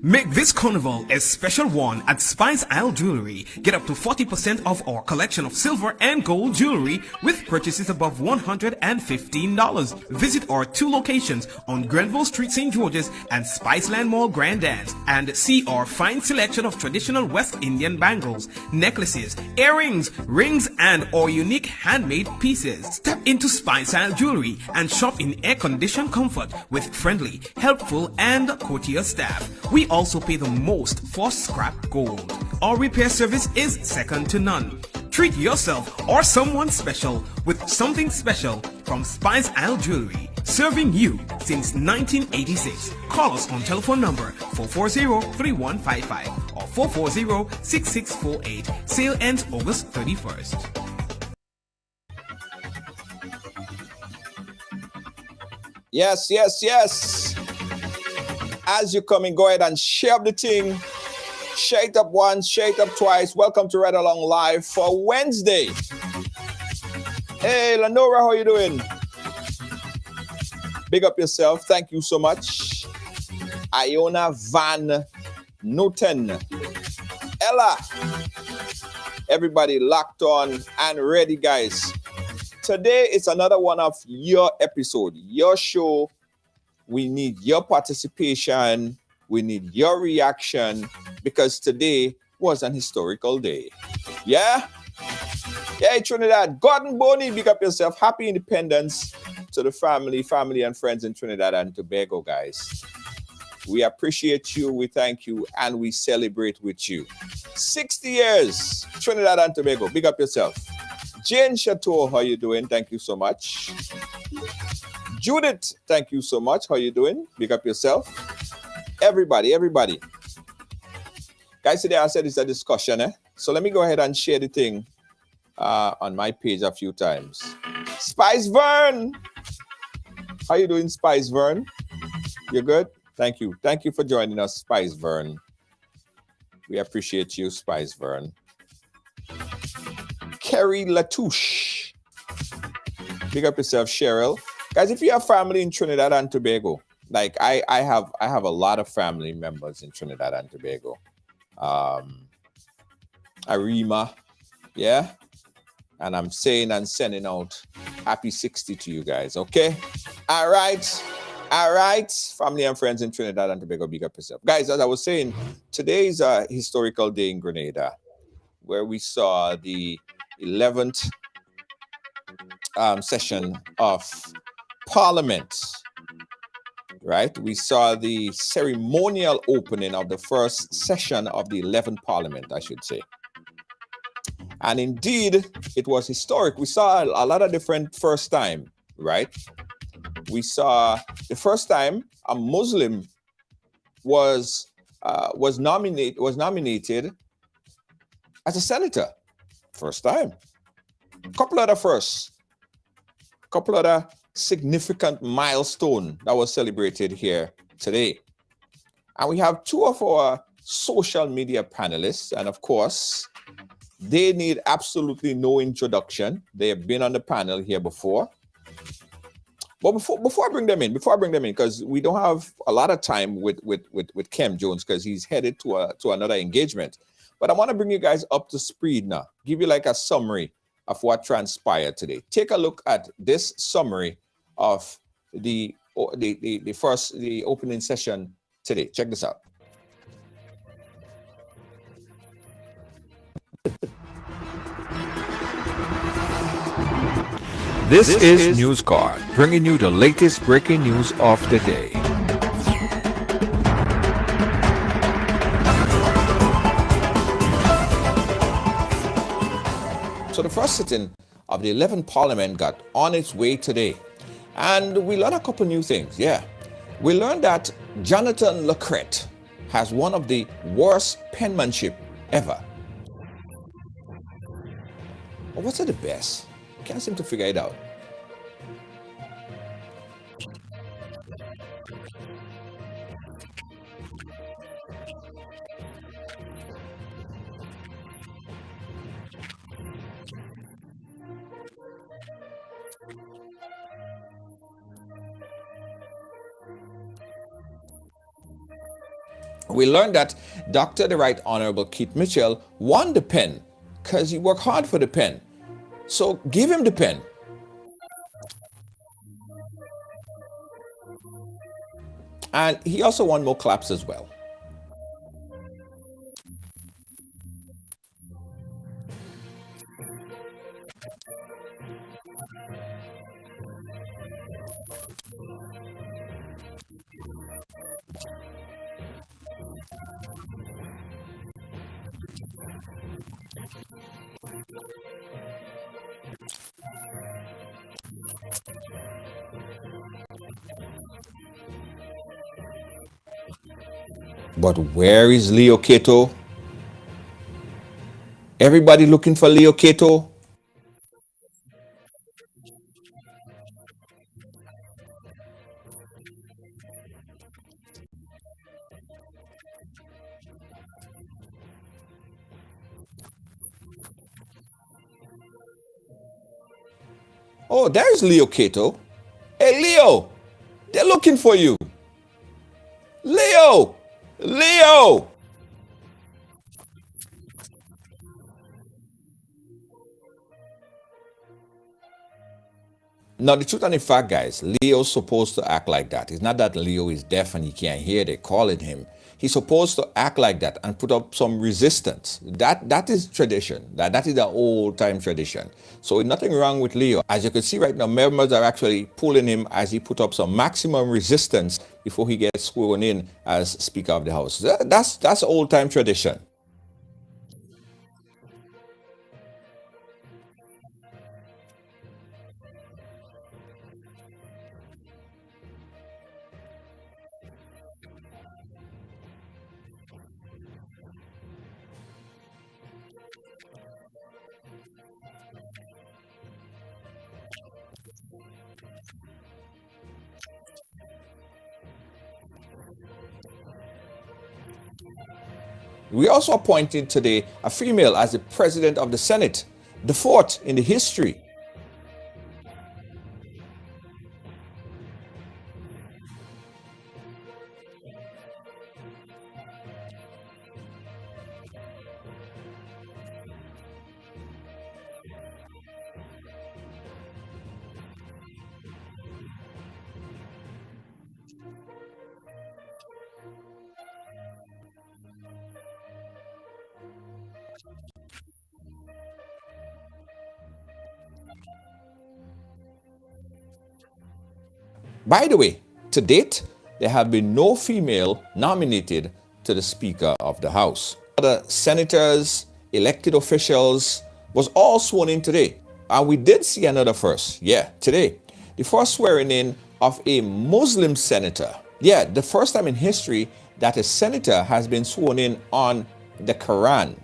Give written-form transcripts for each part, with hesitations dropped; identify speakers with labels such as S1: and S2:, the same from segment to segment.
S1: Make this carnival a special one at Spice Isle Jewelry. Get up to 40% off our collection of silver and gold jewelry with purchases above $115. Visit our 2 locations on Grenville Street, St. George's and Spiceland Mall Grand Dance and see our fine selection of traditional West Indian bangles, necklaces, earrings, rings and our unique handmade pieces. Step into Spice Isle Jewelry and shop in air-conditioned comfort with friendly, helpful and courteous staff. We also pay the most for scrap gold. Our repair service is second to none. Treat yourself or someone special with something special from Spice Isle Jewelry. Serving you since 1986. Call us on telephone number 440-3155 or 440-6648. Sale ends August 31st.
S2: Yes. As you come in, go ahead and share up the thing. Share it up once, share it up twice. Welcome to Ride Along Live for Wednesday. Hey, Lenora, how you doing? Big up yourself. Thank you so much. Iona Van Newton. Ella. Everybody locked on and ready, guys. Today is another one of your episode, your show. We need your participation. We need your reaction because today was an historical day. Yeah? Yeah, Trinidad. Gordon Boney, big up yourself. Happy Independence to the family and friends in Trinidad and Tobago, guys. We appreciate you, we thank you, and we celebrate with you. 60 years, Trinidad and Tobago. Big up yourself. Jane Chateau, how you doing? Thank you so much. Judith, thank you so much. How you doing? Big up yourself. Everybody. Guys, today I said it's a discussion, So let me go ahead and share the thing on my page a few times. Spice Vern. How you doing, Spice Vern? You good? Thank you. Thank you for joining us, Spice Vern. We appreciate you, Spice Vern. Kerry Latouche. Big up yourself, Cheryl. Guys, if you have family in Trinidad and Tobago, like I have a lot of family members in Trinidad and Tobago. Arima, yeah? And I'm saying and sending out happy 60 to you guys, okay? All right. Family and friends in Trinidad and Tobago, big up yourself. Guys, as I was saying, today is a historical day in Grenada where we saw the 11th session of Parliament, right? We saw the ceremonial opening of the first session of the 11th Parliament, I should say. And indeed, it was historic. We saw a lot of different first time, right? We saw the first time a Muslim was nominated as a senator. First time. Couple other firsts. Couple other significant milestone that was celebrated here today. And we have 2 of our social media panelists, and of course, they need absolutely no introduction. They have been on the panel here before. But before I bring them in, because we don't have a lot of time with Kem Jones because he's headed to another engagement. But I want to bring you guys up to speed now. Give you like a summary of what transpired today. Take a look at this summary of the opening session today. Check this out.
S3: This is News Card, bringing you the latest breaking news of the day.
S2: So the first sitting of the 11th Parliament got on its way today. And we learned a couple new things, yeah. We learned that Jonathan Lacrette has one of the worst penmanship ever. Or was it the best? Can't seem to figure it out. We learned that Dr. the Right Honorable Keith Mitchell won the pen because he worked hard for the pen. So give him the pen. And he also won more claps as well. But where is Leo Cato? Everybody looking for Leo Cato? Oh, there's Leo Cato. Hey, Leo, they're looking for you. Leo! Leo! Now, the truth and the fact, guys, Leo's supposed to act like that. It's not that Leo is deaf and he can't hear, they're calling him. He's supposed to act like that and put up some resistance. That is tradition. That is the old time tradition. So nothing wrong with Leo. As you can see right now, members are actually pulling him as he put up some maximum resistance before he gets sworn in as Speaker of the House. That's old time tradition. We also appointed today a female as the President of the Senate, the fourth in the history. By the way, to date, there have been no female nominated to the Speaker of the House. The senators, elected officials was all sworn in today. And we did see another first. Yeah, today. The first swearing in of a Muslim senator. Yeah, the first time in history that a senator has been sworn in on the Quran.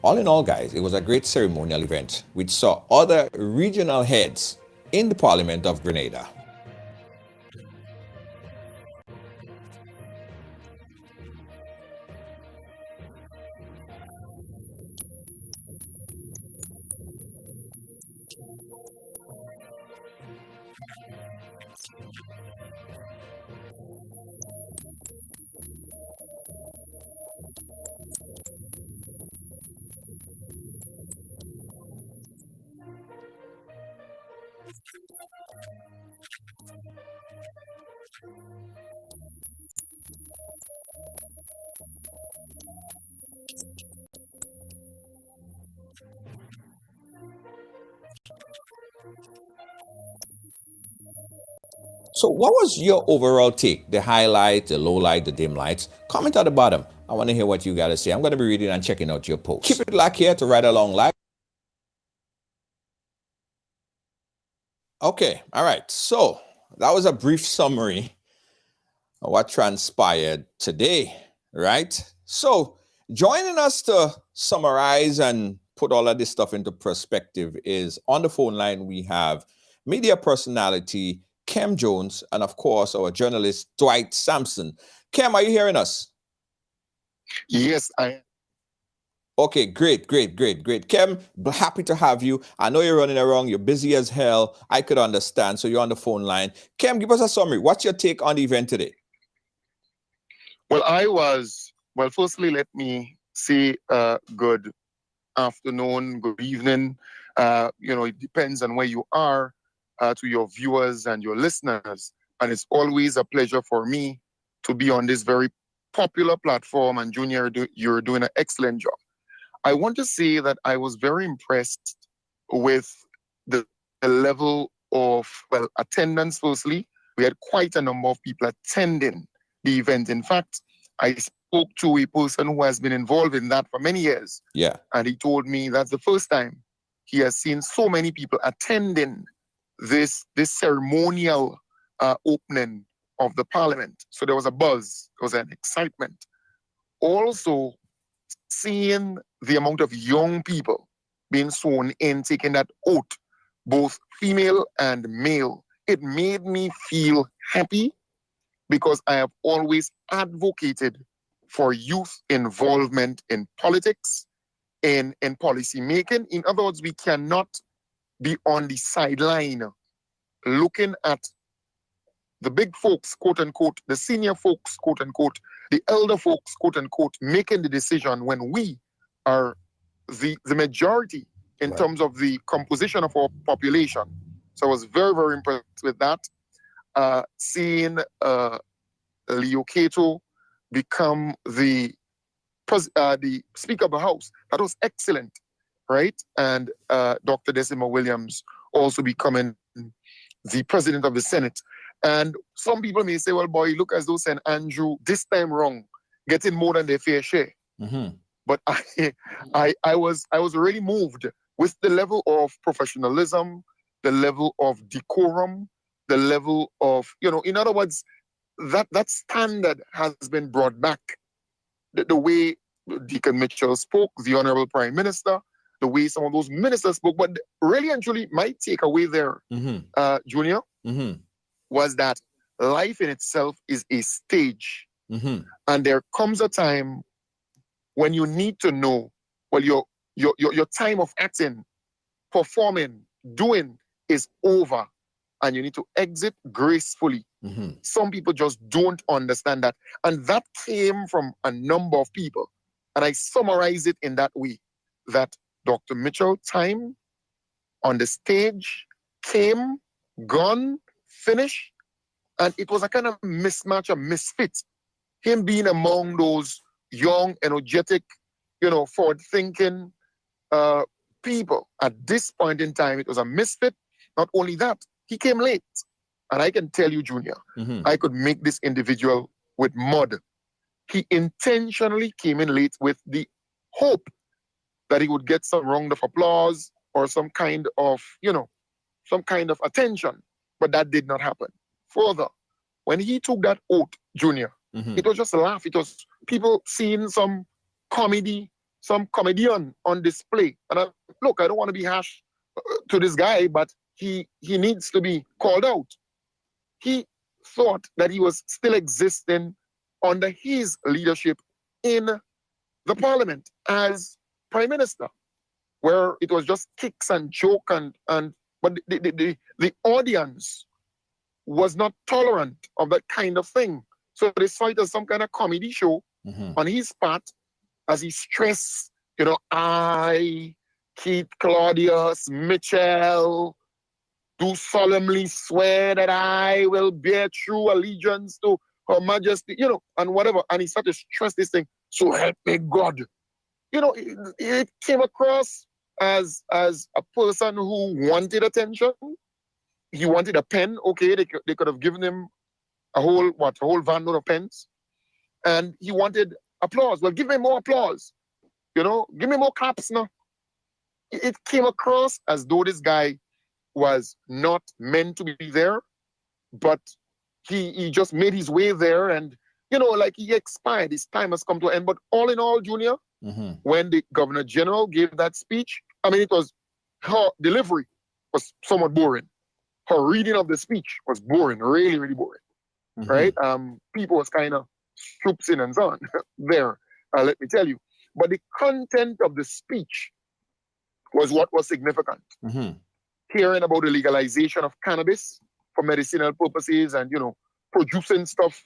S2: All in all, guys, it was a great ceremonial event which saw other regional heads in the Parliament of Grenada. So what was your overall take? The highlight, the low light, the dim lights? Comment at the bottom. I want to hear what you got to say. I'm going to be reading and checking out your post. Keep it locked here to Ride Along Live. Okay, all right. So that was a brief summary of what transpired today, right? So joining us to summarize and put all of this stuff into perspective is on the phone line we have media personality Kem Jones and of course our journalist Dwight Sampson. Kem, are you hearing us?
S4: Yes, I am.
S2: Okay, great. Kem, happy to have you. I know you're running around, you're busy as hell. I could understand, so you're on the phone line. Kem, give us a summary. What's your take on the event today?
S4: Well, firstly, let me say good afternoon, good evening. It depends on where you are, to your viewers and your listeners. And it's always a pleasure for me to be on this very popular platform. And Junior, you're doing an excellent job. I want to say that I was very impressed with the level of, attendance, firstly. We had quite a number of people attending the event. In fact, I spoke to a person who has been involved in that for many years.
S2: Yeah.
S4: And he told me that's the first time he has seen so many people attending this ceremonial opening of the parliament. So there was a buzz, there was an excitement. Also, seeing the amount of young people being sworn in, taking that oath, both female and male, it made me feel happy because I have always advocated for youth involvement in politics, in policy making. In other words, we cannot be on the sideline looking at the big folks, quote unquote, the senior folks, quote unquote, the elder folks, quote unquote, making the decision when we are the majority in
S2: Right.
S4: terms of the composition of our population. So I was very, very impressed with that. Seeing Leo Cato become the Speaker of the House, that was excellent, right? And Dr. Decima Williams also becoming the President of the Senate. And some people may say, well, boy, look as though St. Andrew this time wrong, getting more than their fair share.
S2: Mm-hmm.
S4: But I was really moved with the level of professionalism, the level of decorum, the level of, in other words, that standard has been brought back. The way Deacon Mitchell spoke, the Honorable Prime Minister, the way some of those ministers spoke, but really and truly, my takeaway there, Junior, was that life in itself is a stage. And there comes a time when you need to know, well, your time of acting, performing, doing is over, and you need to exit gracefully. Some people just don't understand that. And that came from a number of people. And I summarize it in that way, that Dr. Mitchell time on the stage came, gone, finished, and it was a kind of mismatch, a misfit. Him being among those young, energetic, forward-thinking people. At this point in time, it was a misfit. Not only that, he came late. And I can tell you, Junior, I could make this individual with mud. He intentionally came in late with the hope that he would get some round of applause or some kind of attention. But that did not happen. Further, when he took that oath, Junior, it was just a laugh. It was people seeing some comedy, some comedian on display. And I don't want to be harsh to this guy, but he needs to be called out. He thought that he was still existing under his leadership in the parliament as prime minister, where it was just kicks and joke but the audience was not tolerant of that kind of thing. So they saw it as some kind of comedy show on his part as he stressed, I, Keith Claudius Mitchell, do solemnly swear that I will bear true allegiance to Her Majesty, and whatever. And he started to stress this thing, so help me God. It came across as a person who wanted attention. He wanted a pen. Okay, they could have given him a whole van load of pens. And he wanted applause. Well, give me more applause. You know, give me more claps now. It came across as though this guy was not meant to be there, but he just made his way there, and you know, like he expired. His time has come to an end. But all in all, Junior, when the Governor General gave that speech, I mean, it was her delivery was somewhat boring. Her reading of the speech was boring, really, really boring. Right? People was kind of swooping and so on there. Let me tell you. But the content of the speech was what was significant. Hearing about the legalization of cannabis for medicinal purposes, and you know, producing stuff,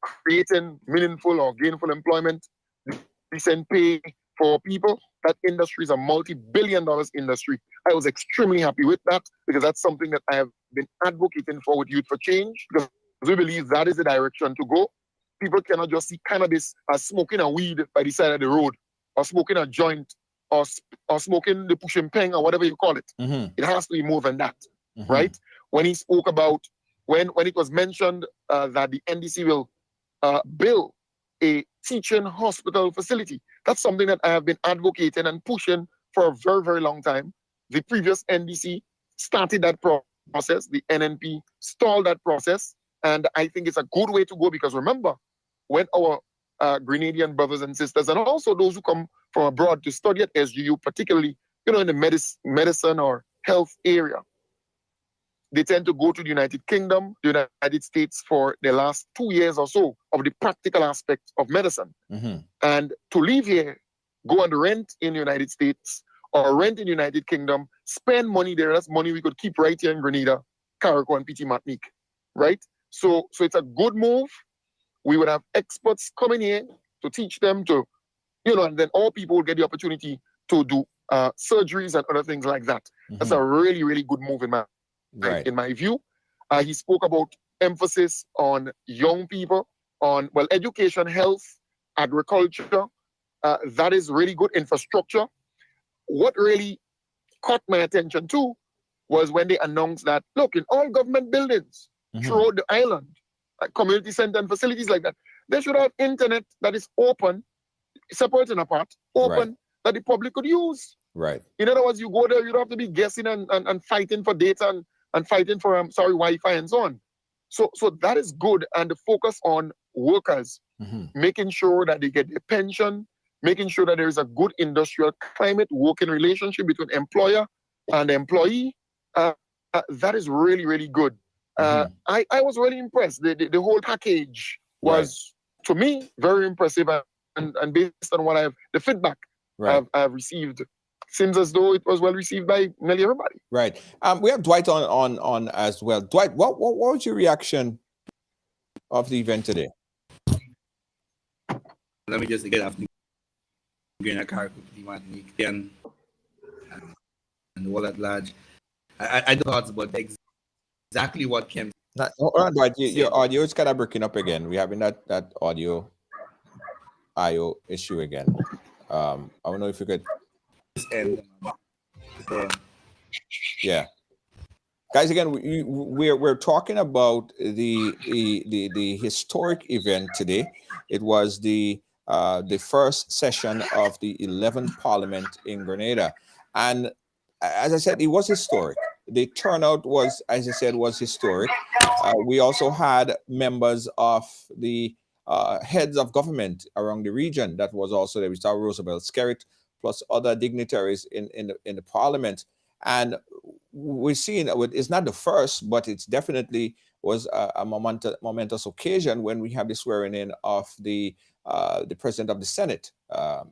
S4: creating meaningful or gainful employment, decent pay for people. That industry is a multi-billion-dollar industry. I was extremely happy with that, because that's something that I have been advocating for with Youth for Change, because we believe that is the direction to go. People cannot just see cannabis as smoking a weed by the side of the road, or smoking a joint, or smoking the pushing peng, or whatever you call it. It has to be more than that, right? When he spoke about, when it was mentioned that the NDC will build a teaching hospital facility, that's something that I have been advocating and pushing for a very, very long time. The previous NDC started that process. The NNP stalled that process. And I think it's a good way to go, because remember, when our Grenadian brothers and sisters, and also those who come from abroad to study at SGU, particularly, you know, in the medicine or health area, they tend to go to the United Kingdom, the United States for the last 2 years or so of the practical aspect of medicine. And to live here, go and rent in the United States or rent in the United Kingdom, spend money there. That's money we could keep right here in Grenada, Carriacou, and PT Martinique, right? So it's a good move. We would have experts coming here to teach them to, you know, and then all people will get the opportunity to do surgeries and other things like that. That's a really, really good move in my view. He spoke about emphasis on young people, on, well, education, health, agriculture. That is really good infrastructure. What really caught my attention too was when they announced that, look, in all government buildings throughout the island, like community center and facilities like that, they should have internet that is open, separate and apart, open, that the public could use.
S2: Right.
S4: In other words, you go there, you don't have to be guessing and fighting for data and fighting for Wi-Fi and so on. So that is good. And the focus on workers, making sure that they get their pension, making sure that there is a good industrial climate, working relationship between employer and employee. That is really, really good. I was really impressed. The whole package was, to me, very impressive. And based on what the feedback I've received, seems as though it was well received by nearly everybody.
S2: Right. We have Dwight on as well. Dwight, what was your reaction of the event today?
S5: Let me just get after getting a car quickly, Martinique, and all at large. I thought about exactly what Kem.
S2: Hold on, Dwight. Your audio is kind of breaking up again. We're having that audio IO issue again. I don't know if you could.
S5: And
S2: yeah, guys, again, we're talking about the historic event today. It was the first session of the 11th Parliament in Grenada, and as I said, it was historic. The turnout was, as I said, was historic. We also had members of the heads of government around the region that was also there. We saw Roosevelt Skerritt, plus other dignitaries in the parliament. And we're seeing it's not the first, but it's definitely was a momentous occasion when we have the swearing in of the president of the Senate. That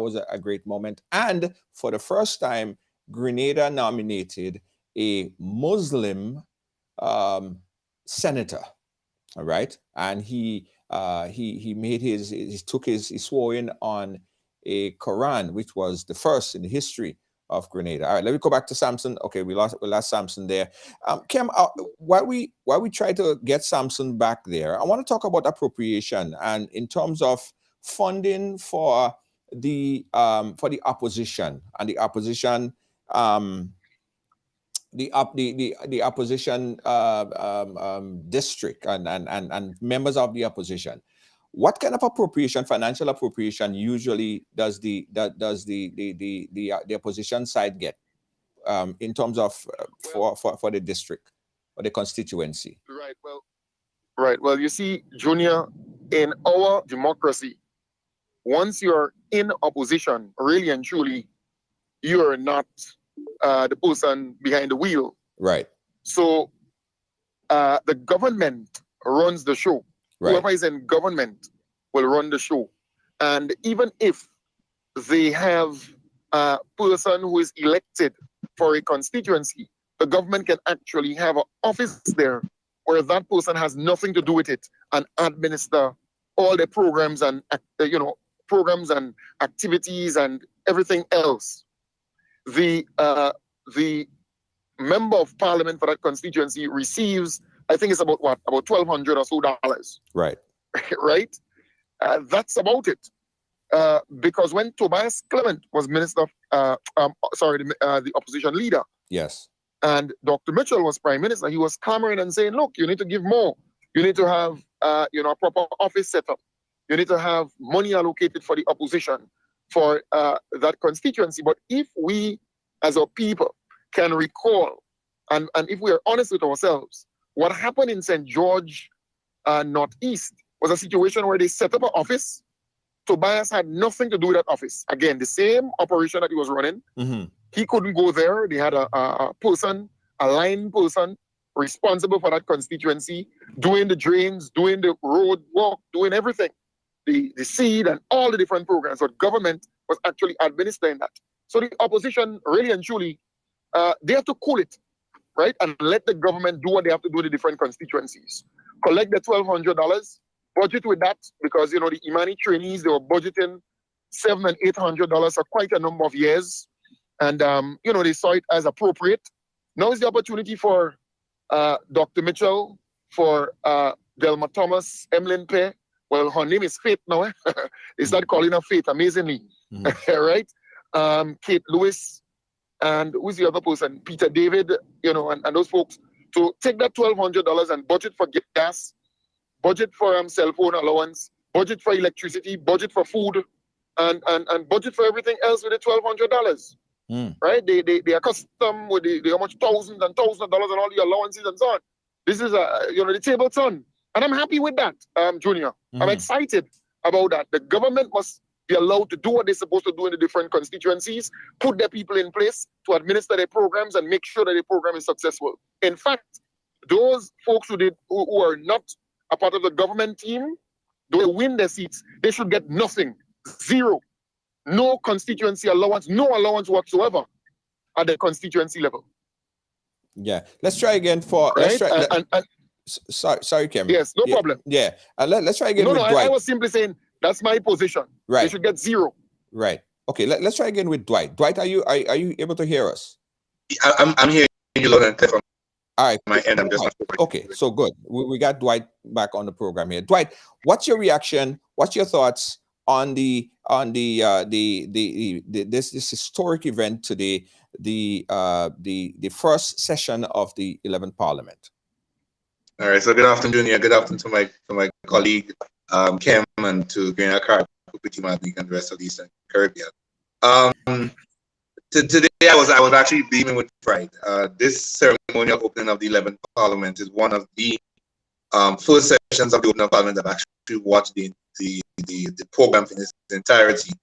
S2: was a great moment. And for the first time, Grenada nominated a Muslim senator. All right, and he made he swore in on a Quran, which was the first in the history of Grenada. All right, let me go back to Sampson. Okay, we lost Sampson there. Kem, while we try to get Sampson back there, I want to talk about appropriation and in terms of funding for the opposition and the opposition. The opposition district and members of the opposition. What kind of appropriation, financial appropriation, usually does the opposition side get in terms of for the district or the constituency?
S4: Right. Well, you see, Junior, in our democracy, once you're in opposition, really and truly, you are not the person behind the wheel.
S2: Right.
S4: So the government runs the show. Right. Whoever is in government will run the show. And even if they have a person who is elected for a constituency, the government can actually have an office there where that person has nothing to do with it and administer all the programs and programs and activities and everything else. The member of parliament for that constituency receives, I think it's about $1,200 or so dollars.
S2: Right.
S4: Right. That's about it. Because when Tobias Clement was minister of, the opposition leader.
S2: Yes.
S4: And Dr. Mitchell was prime minister, he was clamoring and saying, look, you need to give more. You need to have, a proper office set up. You need to have money allocated for the opposition for that constituency. But if we, as a people, can recall, and if we are honest with ourselves, what happened in St. George Northeast was a situation where they set up an office. Tobias had nothing to do with that office. Again, the same operation that he was running. Mm-hmm. He couldn't go there. They had a line person responsible for that constituency, doing the drains, doing the road walk, doing everything, the seed and all the different programs. So government was actually administering that. So the opposition, really and truly, they have to cool it, right? And let the government do what they have to do in the different constituencies. Collect the $1,200, budget with that, because, the Imani trainees, they were budgeting $700 and $800 for quite a number of years. And, they saw it as appropriate. Now is the opportunity for Dr. Mitchell, for Delma Thomas, Emlyn Pay. Well, her name is Faith now. They start calling her Faith, amazingly. Mm-hmm. Right? Kate Lewis, and who's the other person? Peter David, and those folks. To take that $1,200 and budget for gas, budget for cell phone allowance, budget for electricity, budget for food, and budget for everything else with the $1,200. Right? They are custom with the how much thousands and thousands of dollars and all the allowances and so on. This is the table turn, and I'm happy with that, Junior. Mm-hmm. I'm excited about that. The government must be allowed to do what they're supposed to do in the different constituencies, put their people in place to administer their programs and make sure that the program is successful. In fact, those folks who are not a part of the government team, they win their seats. They should get nothing, zero. No constituency allowance, no allowance whatsoever at the constituency level.
S2: Yeah, let's try again for.
S4: Right?
S2: Sorry, Kem.
S4: Yes, no problem.
S2: Yeah, let's try again with Dwight.
S4: I was simply saying that's my position.
S2: Right,
S4: they should get zero.
S2: Right. Okay. Let's try again with Dwight. Dwight, are you able to hear us?
S5: I'm hearing you loud and clear from
S2: all right.
S5: My end. I'm just
S2: okay. So good. We got Dwight back on the program here. Dwight, what's your reaction? What's your thoughts on this historic event today, the first session of the 11th Parliament?
S5: All right. So good afternoon, Junior. Good afternoon to my colleague Kem, and to Green Card, Kupiti Madnik, and the rest of the Eastern Caribbean. Today I was actually beaming with pride. This ceremonial opening of the 11th Parliament is one of the first sessions of the opening of Parliament I've actually watched the program in its entirety,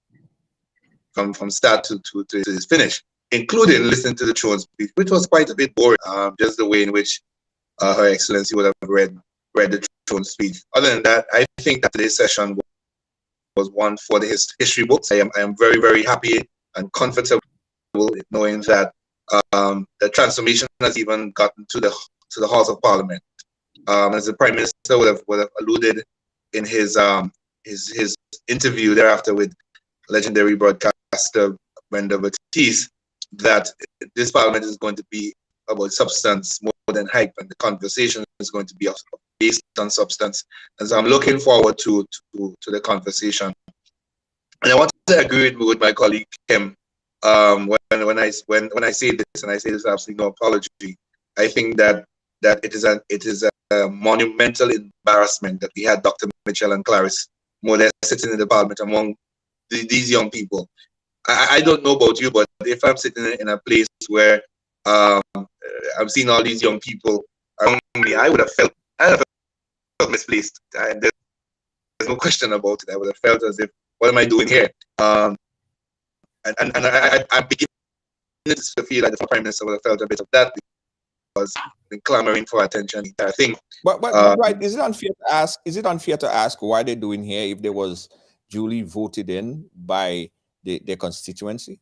S5: from start to its finish, including listening to the throne speech, which was quite a bit boring. Just the way in which Her Excellency would have read the throne speech. Other than that, I think that today's session was one for the history books. I am very, very happy and comfortable knowing that the transformation has even gotten to the House of Parliament. As the Prime Minister would have alluded in his interview thereafter with legendary broadcaster Brenda Batiste, that this Parliament is going to be about substance more than hype, and the conversation is going to be based on substance. And so I'm looking forward to the conversation. And I want to agree with my colleague Kem. When I say this, and I say this absolutely no apology, I think that it is a monumental embarrassment that we had Dr. Mitchell and Clarice more or less sitting in the parliament among these young people. I don't know about you, but if I'm sitting in a place where I'm seeing all these young people around me, I would have felt misplaced. There's no question about it. I would have felt as if, what am I doing here? And I'm beginning to feel like the Prime Minister would have felt a bit of that, because been clamoring for attention, I think.
S2: But right, is it unfair to ask? Is it unfair to ask why they're doing here if they was duly voted in by their constituency?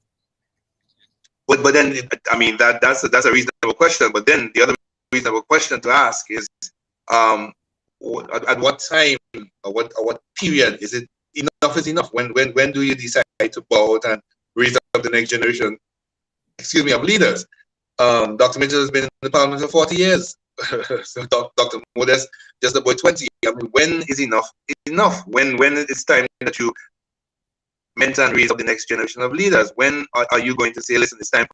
S5: But then I mean that's a reasonable question. But then the other reasonable question to ask is, at what time or what period is it enough is enough? When do you decide to bow out and raise up the next generation? Excuse me, of leaders. Dr. Mitchell has been in the parliament for 40 years. So Dr. Modest just about 20. I mean, when is enough? Enough. When it's time that you mentor and raise up the next generation of leaders? When are you going to say, listen, it's time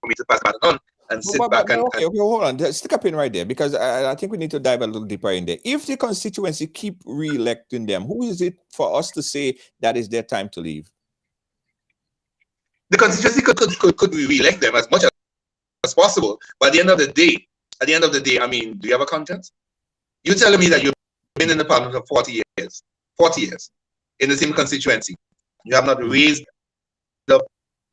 S5: for me to pass baton on and sit back and...
S2: Okay, hold on. Just stick up in right there, because I think we need to dive a little deeper in there. If the constituency keep re-electing them, who is it for us to say that is their time to leave?
S5: The constituency could re-elect them as much as possible. But at the end of the day, I mean, do you have a conscience? You're telling me that you've been in the parliament for 40 years in the same constituency. You have not raised up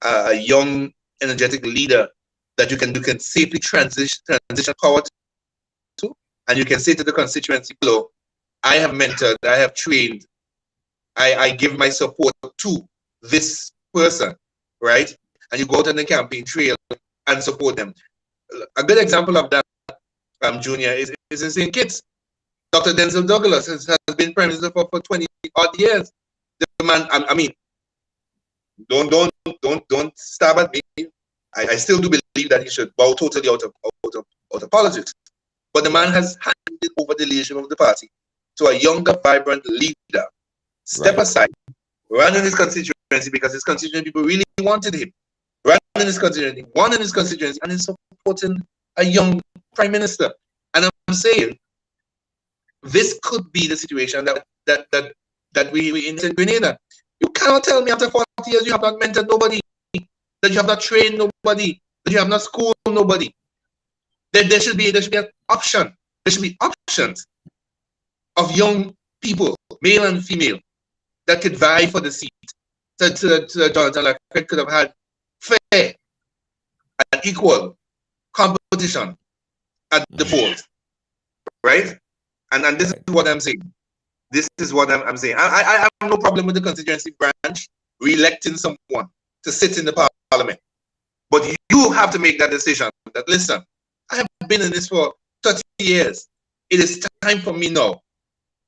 S5: a young, energetic leader that you can safely transition power to, and you can say to the constituency below, I have mentored, I have trained, I give my support to this person, right? And you go out on the campaign trail and support them. A good example of that, Junior, is in St. Kitts. Dr. Denzel Douglas has been Prime Minister for 20 odd years. The man, I mean, don't stab at me. I still do believe that he should bow totally out of politics. But the man has handed over the leadership of the party to a younger, vibrant leader. Step aside, run in his constituency because his constituency people really wanted him. Run in his constituency, won in his constituency, and is supporting a young prime minister. And I'm saying this could be the situation that we in Grenada. You cannot tell me after 40 years you have not mentored nobody, that you have not trained nobody, that you have not schooled nobody. There should be an option. There should be options of young people, male and female, that could vie for the seat. So Jonathan Lacquette could have had fair and equal competition at the polls, right? And this is what I'm saying. This is what I'm saying. I have no problem with the constituency branch re-electing someone to sit in the parliament. But you have to make that decision that, listen, I have been in this for 30 years. It is time for me now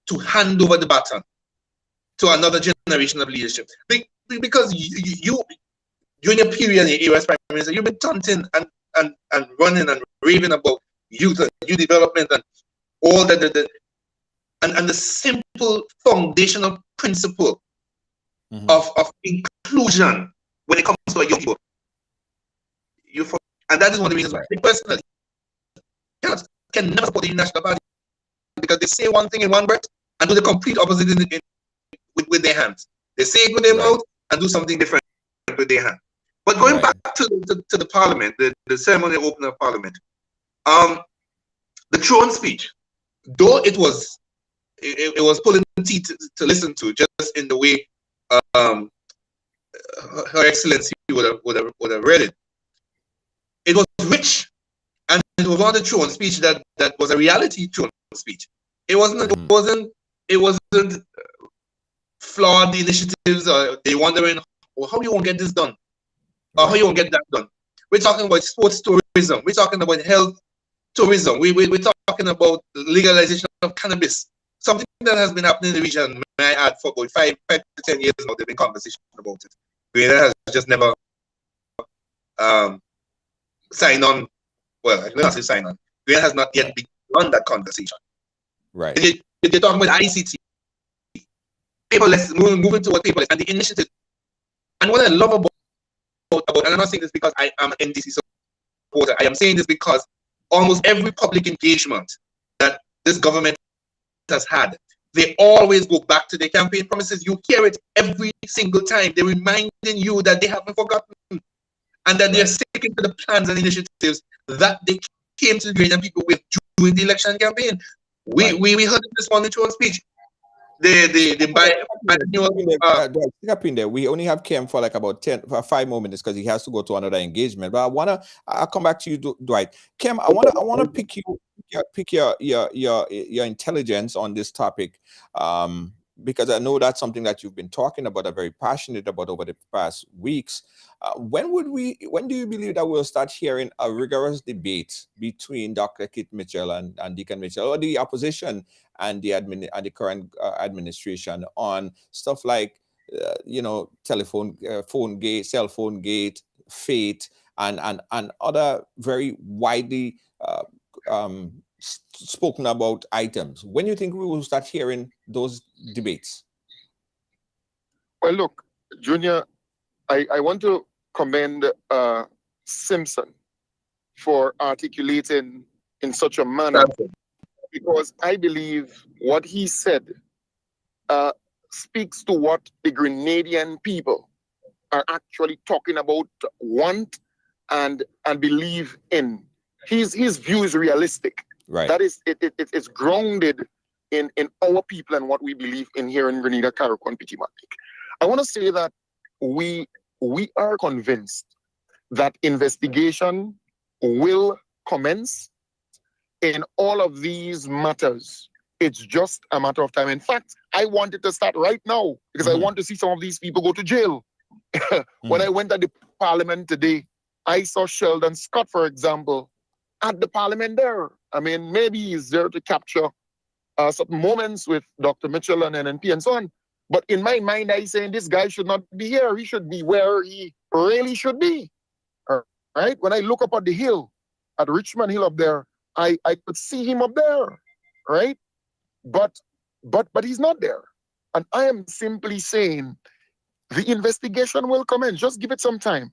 S5: to hand over the baton to another generation of leadership. Because you in your period in your as Prime Minister, you've been taunting and running and raving about youth and youth development and all that. And the simple foundational principle of inclusion when it comes to young people. And that is one of the reasons why I personally can never support the National Party, because they say one thing in one breath and do the complete opposite with their hands. They say it with their mouth and do something different with their hand. But going back to the Parliament, the ceremony opening of Parliament, the throne speech, though it was pulling teeth to listen to, just in the way Her Excellency would have read it. It was rich, and it was not a throne speech that was a reality throne speech. It wasn't flawed initiatives, or they wondering, well, how you won't get this done, or how you won't get that done. We're talking about sports tourism. We're talking about health tourism. We're talking about legalization of cannabis. Something that has been happening in the region, may I add, for about 5 to 10 years now. There's been conversation about it. Grenada has just never signed on. Well, I don't say sign on. Grenada has not yet begun that conversation.
S2: Right.
S5: They're talking about ICT, paperless, moving toward paperless, and the initiative. And what I love about, and I'm not saying this because I am an NDC supporter. I am saying this because almost every public engagement that this government has had, They always go back to their campaign promises. You hear it every single time. They're reminding you that they haven't forgotten and that they're sticking to the plans and initiatives that they came to the Grenadian people with during the election campaign. We heard it this morning to our speech.
S2: Stick up in there. We only have Kem for like about 5 more minutes because he has to go to another engagement. But I'll come back to you, Dwight. Kem, I wanna pick your intelligence on this topic, because I know that's something that you've been talking about, are very passionate about over the past weeks. When do you believe that we'll start hearing a rigorous debate between Dr. Kit Mitchell and Deacon Mitchell, or the opposition and the current administration, on stuff like phone gate, cell phone gate, fate, and other very widely spoken about items? When do you think we will start hearing those debates?
S4: Well, look, Junior, I want to commend Simpson for articulating in such a manner, because I believe what he said speaks to what the Grenadian people are actually talking about, want, and believe in. His view is realistic.
S2: Right.
S4: That is, it's grounded in our people and what we believe in here in Grenada, Carriacou, and Petit-Matic. I want to say that we are convinced that investigation will commence in all of these matters. It's just a matter of time. In fact, I want it to start right now because I want to see some of these people go to jail. When I went at the parliament today, I saw Sheldon Scott, for example, at the parliament there. I mean, maybe he's there to capture certain moments with Dr. Mitchell and NNP and so on. But in my mind, I saying this guy should not be here. He should be where he really should be. Right? When I look up at the hill, at Richmond Hill up there, I could see him up there. Right? But he's not there. And I am simply saying the investigation will commence. Just give it some time.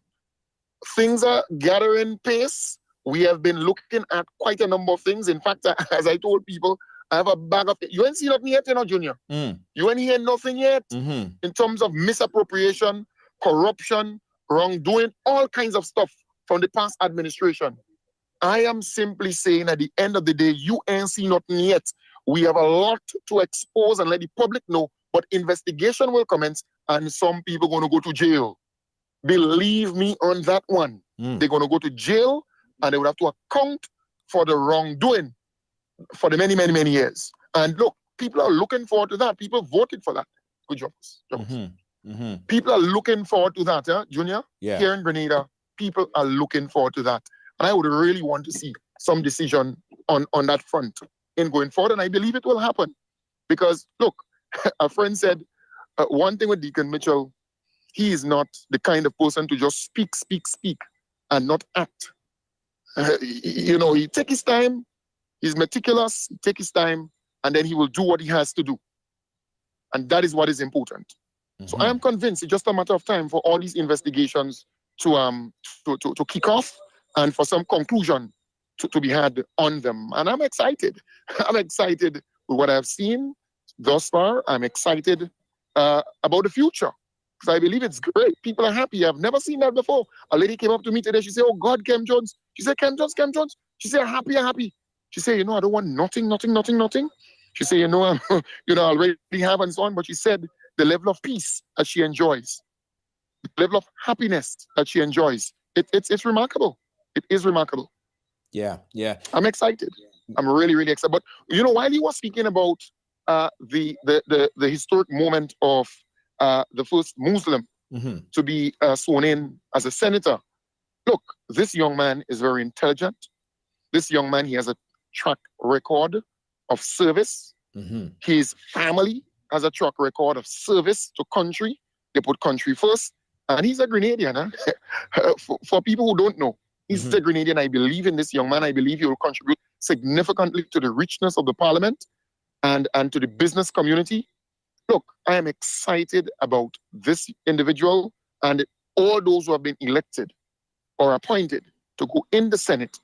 S4: Things are gathering pace. We have been looking at quite a number of things. In fact, as I told people, I have a bag of... You ain't seen nothing yet, Junior. You ain't hear nothing yet in terms of misappropriation, corruption, wrongdoing, all kinds of stuff from the past administration. I am simply saying at the end of the day, you ain't seen nothing yet. We have a lot to expose and let the public know, but investigation will commence and some people going to go to jail. Believe me on that one. They're going to go to jail and they will have to account for the wrongdoing for the many, many, many years. And look, people are looking forward to that. People voted for that. Good job. People are looking forward to that, Junior?
S2: Yeah.
S4: Here in Grenada, people are looking forward to that. And I would really want to see some decision on that front in going forward. And I believe it will happen. Because, look, a friend said, one thing with Deacon Mitchell, he is not the kind of person to just speak, and not act. He take his time, he's meticulous, he take his time, and then he will do what he has to do. And that is what is important. So I am convinced it's just a matter of time for all these investigations to kick off and for some conclusion to be had on them. And I'm excited. I'm excited with what I've seen thus far. I'm excited about the future. Because I believe it's great. People are happy. I've never seen that before. A lady came up to me today. She said, "Oh God, Kem Jones." She said, Kem Jones. She said, happy. She said, I don't want nothing. She said, I already have and so on. But she said the level of peace that she enjoys, the level of happiness that she enjoys, it's remarkable. It is remarkable.
S2: Yeah.
S4: I'm excited. I'm really, really excited. But while he was speaking about the historic moment of the first Muslim to be sworn in as a senator. Look, this young man is very intelligent. This young man, he has a track record of service. His family has a track record of service to country. They put country first. And he's a Grenadian. For people who don't know, he's a Grenadian. I believe in this young man. I believe he will contribute significantly to the richness of the parliament and to the business community. Look, I am excited about this individual and all those who have been elected or appointed to go in the Senate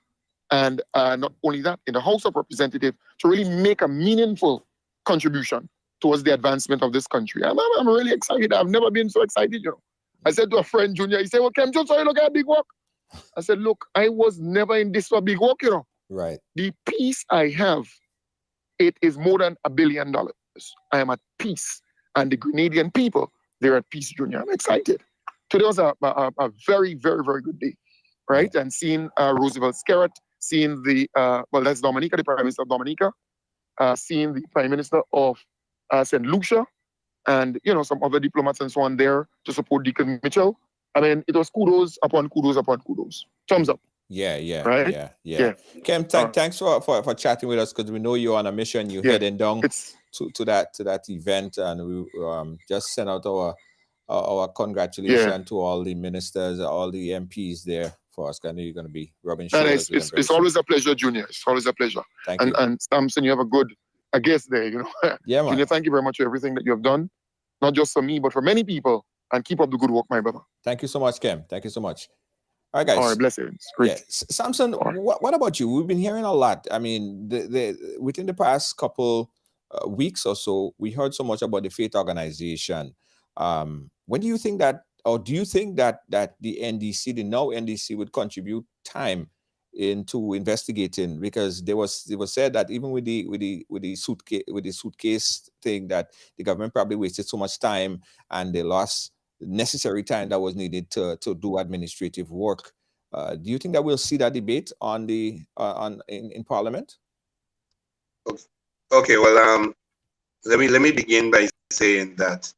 S4: and not only that, in the House of Representatives to really make a meaningful contribution towards the advancement of this country. I'm really excited. I've never been so excited, you know. I said to a friend, Junior, he said, well, Kem Jones, you look at a big work. I said, look, I was never in this for big work, you know.
S2: Right.
S4: The peace I have, it is more than $1 billion. I am at peace. And the Grenadian people, they're at peace, Junior. I'm excited. Today was a very, very, very good day, right? And seeing Roosevelt Skerritt, seeing the, that's Dominica, the Prime Minister of Dominica, seeing the Prime Minister of St. Lucia, and, you know, some other diplomats and so on there to support Deacon Mitchell. I mean, it was kudos upon kudos upon kudos. Thumbs up.
S2: Yeah.
S4: Right?
S2: Yeah. Kem, thanks for chatting with us, because we know you're on a mission. You're heading down to that event, and we just sent out our congratulations to all the ministers, all the MPs there for us. I know you're going to be rubbing shoulders with them.
S4: It's always a pleasure, Junior. It's always a pleasure.
S2: Thank you.
S4: And Sampson, you have a guest there, you know.
S2: Yeah, man.
S4: Junior, thank you very much for everything that you have done, not just for me, but for many people. And keep up the good work, my brother.
S2: Thank you so much, Kem. Thank you so much. All right, guys.
S4: All right, blessings. Great.
S2: Yeah. Sampson, what about you? We've been hearing a lot. I mean, within the past couple weeks or so, we heard so much about the faith organization. When do you think that, or do you think that the NDC, the now NDC, would contribute time into investigating? Because it was said that even with the suitcase thing, that the government probably wasted so much time and they lost necessary time that was needed to do administrative work. Do you think that we'll see that debate in Parliament?
S5: Okay, well, let me begin by saying that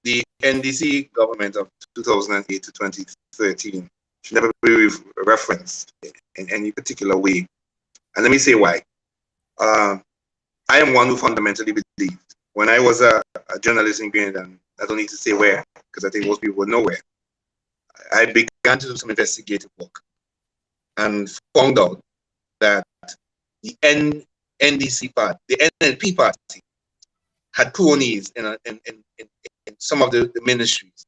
S5: the NDC government of 2008 to 2013 should never be referenced in any particular way, and let me say why. I am one who fundamentally believed, when I was a journalist in Grenada, and I don't need to say where, because I think most people would know where, I began to do some investigative work and found out that the NDC party, the NLP party, had cronies in some of the ministries,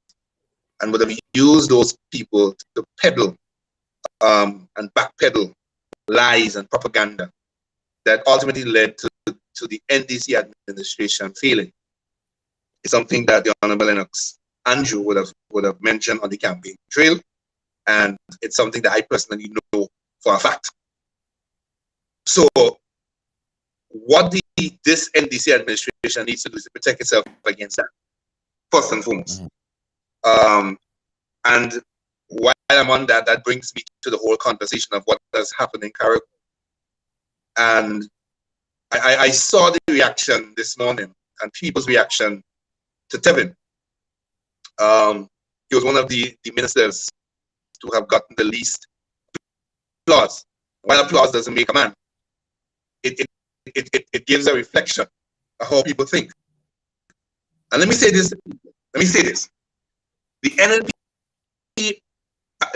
S5: and would have used those people to peddle and backpedal lies and propaganda that ultimately led to the NDC administration failing. It's something that the Honorable Lennox Andrew would have mentioned on the campaign trail, and it's something that I personally know for a fact. So what this NDC administration needs to do is to protect itself against that, first and foremost. And while I'm on that, that brings me to the whole conversation of what has happened in Carriacou. And I saw the reaction this morning, and people's reaction to Tevin. He was one of the ministers to have gotten the least applause. While applause doesn't make a man, it gives a reflection of how people think. And let me say this. The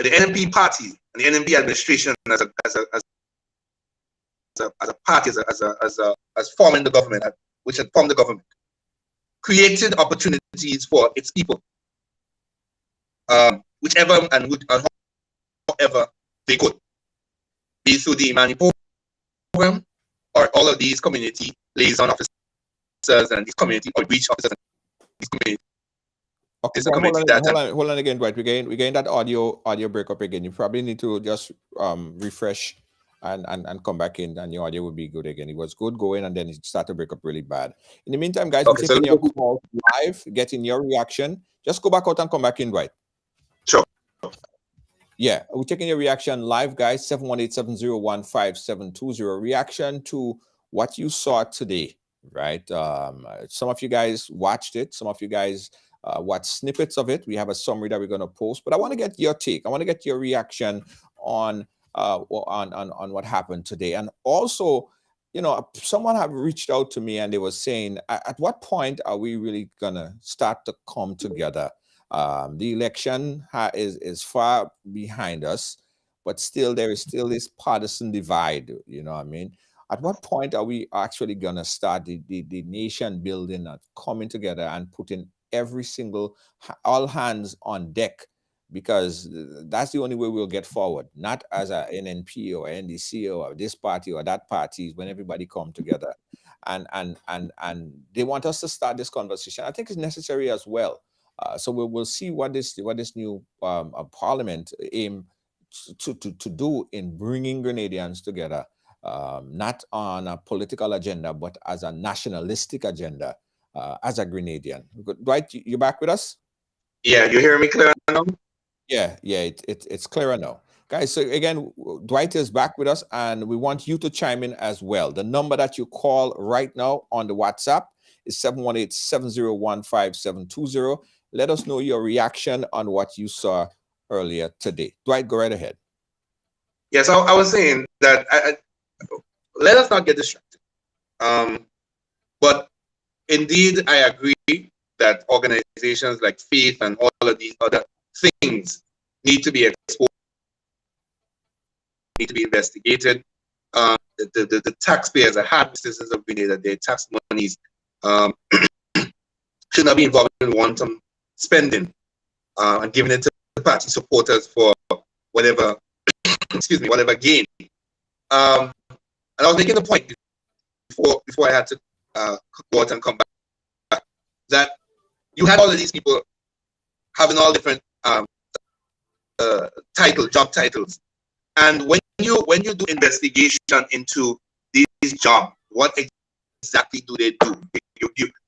S5: NNP party and the NNP administration as a party, as forming the government, which had formed the government, created opportunities for its people, whichever and however they could, be through the Imani program or all of these community liaison officers and these community outreach officers and these community.
S2: Okay, hold on again, right? We're getting that audio breakup again. You probably need to just refresh and come back in, and your audio will be good again. It was good going, and then it started to break up really bad. In the meantime, guys, we're taking your call live, getting your reaction. Just go back out and come back in, right?
S5: Sure.
S2: Yeah, we're taking your reaction live, guys. 718-701-5720. Reaction to what you saw today, right? Some of you guys watched it. Some of you guys watched snippets of it. We have a summary that we're going to post, but I want to get your take. I want to get your reaction on what happened today. And also, you know, someone have reached out to me and they were saying, at what point are we really going to start to come together? The election is far behind us, but still there is still this partisan divide. You know what I mean? At what point are we actually going to start the nation building and coming together and putting all hands on deck? Because that's the only way we'll get forward, not as a NNP or NDC or this party or that party, when everybody come together and they want us to start this conversation. I think it's necessary as well. So we'll see what this new parliament aim to do in bringing Grenadians together, not on a political agenda, but as a nationalistic agenda, as a Grenadian. Dwight, you back with us?
S5: Yeah, you hear me clear now?
S2: Yeah, it's clearer now. Guys, so again, Dwight is back with us, and we want you to chime in as well. The number that you call right now on the WhatsApp is 718-701-5720. Let us know your reaction on what you saw earlier today. Dwight, go right ahead.
S5: Yes, I was saying that let us not get distracted. But indeed, I agree that organizations like Faith and all of these other things need to be exposed, need to be investigated. The taxpayers, the hard citizens of Grenada, their tax monies should not be involved in wanton spending and giving it to the party supporters for whatever, excuse me, whatever gain. And I was making the point before I had to go out and come back, that you had all of these people having all different job titles, and when you do investigation into these jobs, what exactly do they do?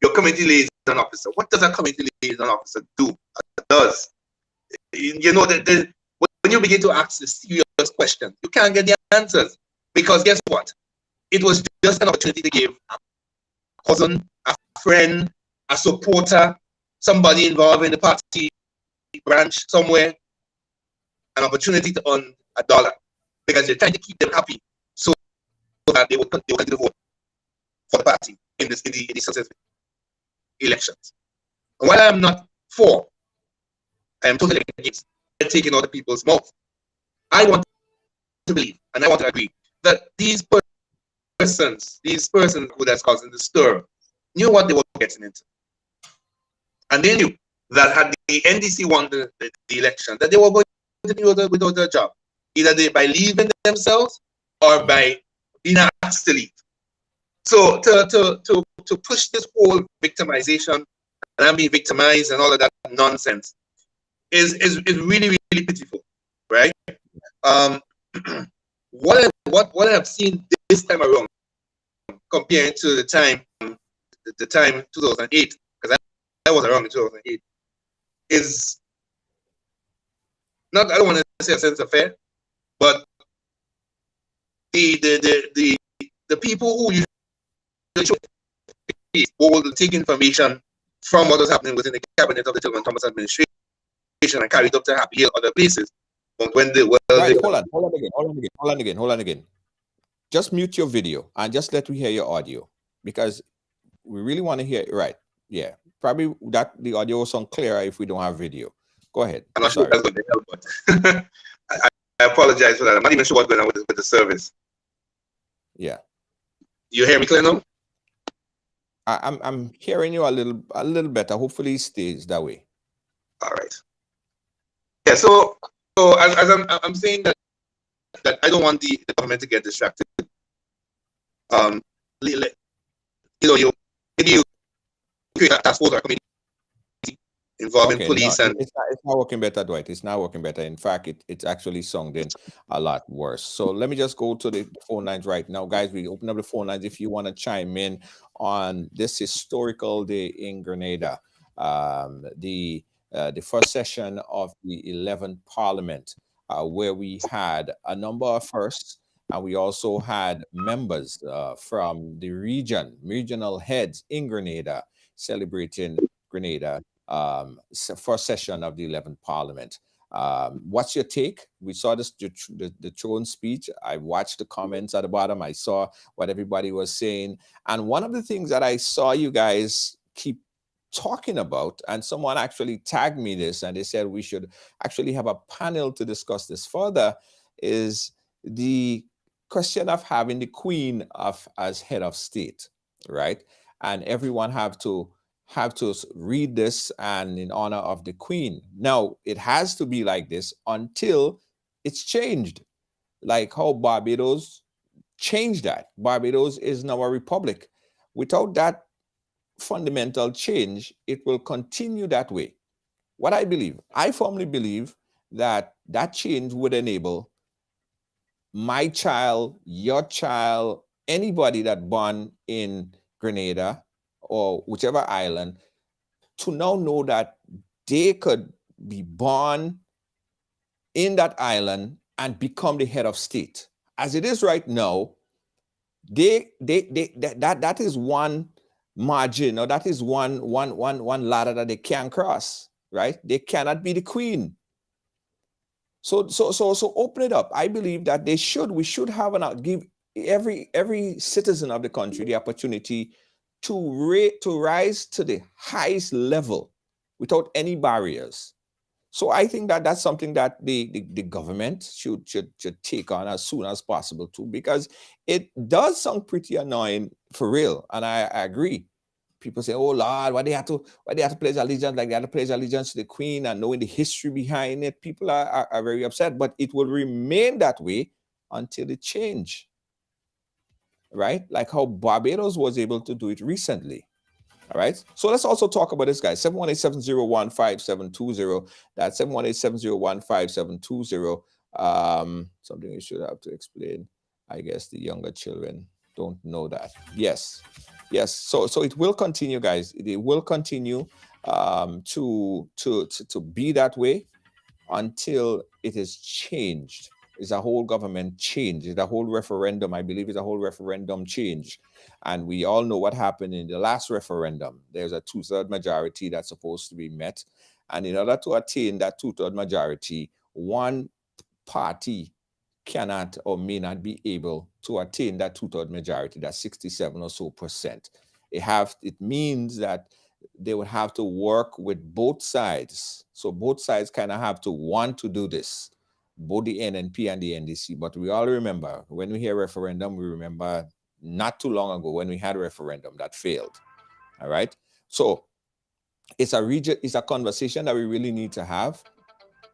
S5: Your community liaison officer. What does a community liaison officer do? Does you know that when you begin to ask the serious questions, you can't get the answers, because guess what? It was just an opportunity to give a cousin, a friend, a supporter, somebody involved in the party branch somewhere, an opportunity to earn $1, because they're trying to keep them happy, so that they will continue to vote for the party in the successive elections. And while I am not for, I am totally against taking other people's mouth. I want to believe, and I want to agree, that these persons who that's causing the stir knew what they were getting into, and they knew that had the NDC won the election, that they were going to be without a job, either by leaving themselves or by being asked to leave. So to push this whole victimization, and I'm being victimized and all of that nonsense is really, really pitiful, right? What I have seen this time around, comparing to the time 2008, because I was around in 2008, is not, I don't want to say a sense of fair, but the people who usually bold and take information from what was happening within the cabinet of the Tillman Thomas administration and carry it up to Happy Hill, other places. But when
S2: right, hold on again. Just mute your video and just let me hear your audio, because we really want to hear it. Right? Yeah, probably that the audio will sound clearer if we don't have video. Go ahead.
S5: I'm not sure that's going to help, but I apologize for that. I'm not even sure what's going on with the service.
S2: Yeah.
S5: You hear me clear now?
S2: I'm hearing you a little better. Hopefully it stays that way.
S5: All right. Yeah, so as I'm saying that I don't want the government to get distracted. You create a task force or committee involving police, and
S2: it's not working better, Dwight. It's not working better. In fact, it's actually sounding a lot worse. So let me just go to the phone lines right now, guys. We open up the phone lines if you want to chime in on this historical day in Grenada, the first session of the 11th Parliament, where we had a number of firsts, and we also had members from the regional heads in Grenada celebrating Grenada. First session of the 11th Parliament. What's your take? We saw this the throne speech. I watched the comments at the bottom. I saw what everybody was saying, and one of the things that I saw you guys keep talking about, and someone actually tagged me this, and they said we should actually have a panel to discuss this further, is the question of having the Queen as head of state, right? And everyone have to read this and in honor of the Queen. Now, it has to be like this until it's changed, like how Barbados changed that. Barbados is now a republic. Without that fundamental change, it will continue that way. What I firmly believe that change would enable my child, your child, anybody that born in Grenada or whichever island to now know that they could be born in that island and become the head of state. As it is right now, that is one margin, or that is one ladder that they can't cross, right? They cannot be the queen. So open it up. I believe that we should have give every citizen of the country the opportunity to rise to the highest level without any barriers. So I think that that's something that the government should take on as soon as possible too, because it does sound pretty annoying for real, and I agree. People say, "Oh Lord, why they have to pledge allegiance like they have to pledge allegiance to the Queen," and knowing the history behind it, people are very upset. But it will remain that way until it change, right? Like how Barbados was able to do it recently. All right. So let's also talk about this guy. 718-701-5720. That's 718-701-5720. Something we should have to explain. I guess the younger children don't know that. Yes. So it will continue, guys. It will continue to be that way until it is changed. It's a whole government change. It's a whole referendum. I believe it's a whole referendum change. And we all know what happened in the last referendum. There's a 2/3 majority that's supposed to be met. And in order to attain that 2/3 majority, one party cannot or may not be able to attain that 2/3 majority, that's 67 or so percent. It means that they would have to work with both sides. So both sides kind of have to want to do this, both the NNP and the NDC. But we all remember, when we hear referendum, we remember not too long ago when we had a referendum that failed. All right. So it's a conversation that we really need to have.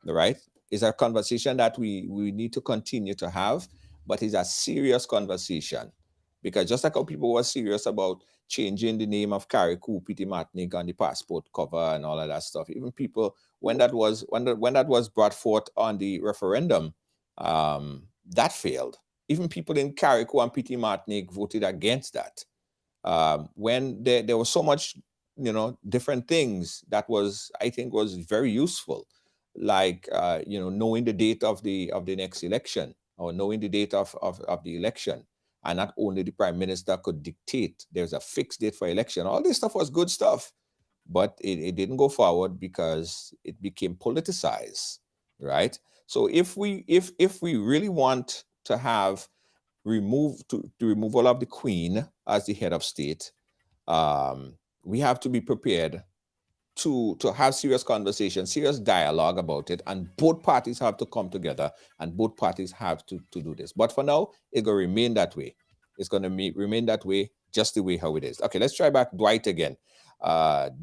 S2: All right. It's a conversation that we need to continue to have, but it's a serious conversation. Because just like how people were serious about changing the name of Carriacou, Pity Martinique on the passport cover and all of that stuff, even people, when that was brought forth on the referendum, that failed. Even people in Carriacou and Pity Martinique voted against that. When there was so much, different things that I think was very useful, like knowing the date of the next election, or knowing the date of the election. And not only the prime minister could dictate there's a fixed date for election. All this stuff was good stuff, but it didn't go forward because it became politicized, right? So if we really want to have the removal of the Queen as the head of state, we have to be prepared to have serious conversation, serious dialogue about it, and both parties have to come together, and both parties have to do this. But for now, it's going to remain that way. It's going to remain that way, just the way how it is. Okay, let's try back Dwight again.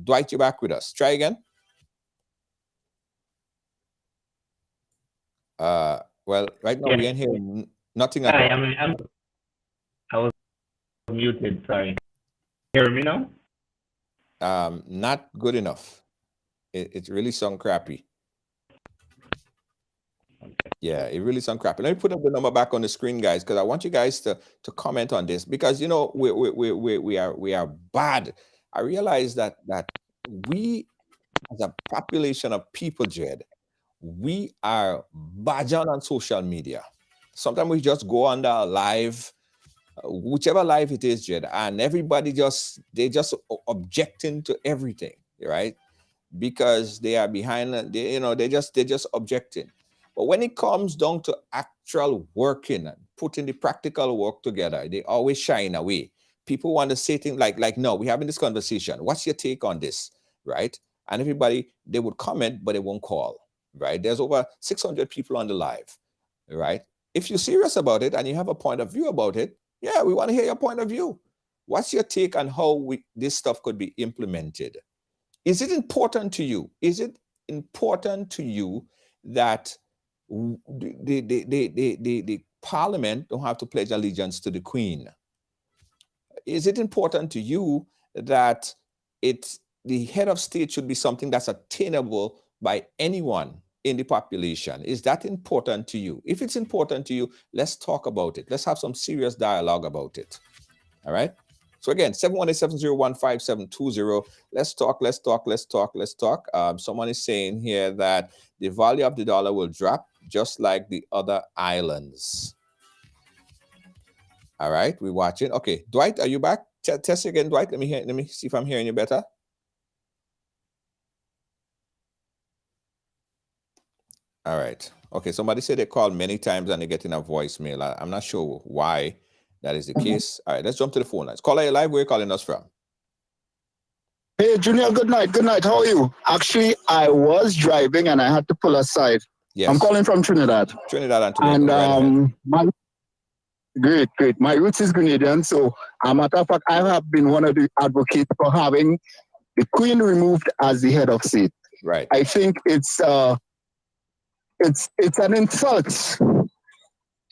S2: Dwight, you're back with us. Try again. Well, right now we ain't hearing nothing at all.
S6: I was muted, sorry. Hear me now?
S2: Not good enough. It really sound crappy. Yeah, it really sound crappy. Let me put up the number back on the screen, guys, because I want you guys to comment on this, because we are bad. I realize that we, as a population of people, Jed, we are bad on social media. Sometimes we just go on the live, whichever live it is, Jed, and everybody they just objecting to everything, right? Because they are behind, they just objecting. But when it comes down to actual working and putting the practical work together, they always shine away. People want to say things like, no, we're having this conversation. What's your take on this, right? And everybody, they would comment, but they won't call, right? There's over 600 people on the live, right? If you're serious about it and you have a point of view about it, yeah, we want to hear your point of view. What's your take on how this stuff could be implemented? Is it important to you? Is it important to you that the parliament don't have to pledge allegiance to the Queen? is it important to you that the head of state should be something that's attainable by anyone in the population? Is that important to you? If it's important to you, let's talk about it. Let's have some serious dialogue about it. All right. So again, 718-701-5720. Let's talk. Someone is saying here that the value of the dollar will drop just like the other islands. All right, we're watching. Okay, Dwight, are you back? Test again, Dwight. Let me see if I'm hearing you better. All right. Okay, somebody said they called many times and they're getting a voicemail. I'm not sure why that is the case. All right, let's jump to the phone lines. Caller, you live. Where are you calling us from?
S7: Hey, Junior, good night. Good night. How are you? Actually, I was driving and I had to pull aside.
S2: Yes.
S7: I'm calling from Trinidad.
S2: Trinidad and Tobago.
S7: And great. My roots is Grenadian, so a matter of fact, I have been one of the advocates for having the Queen removed as the head of state.
S2: Right.
S7: I think it's an insult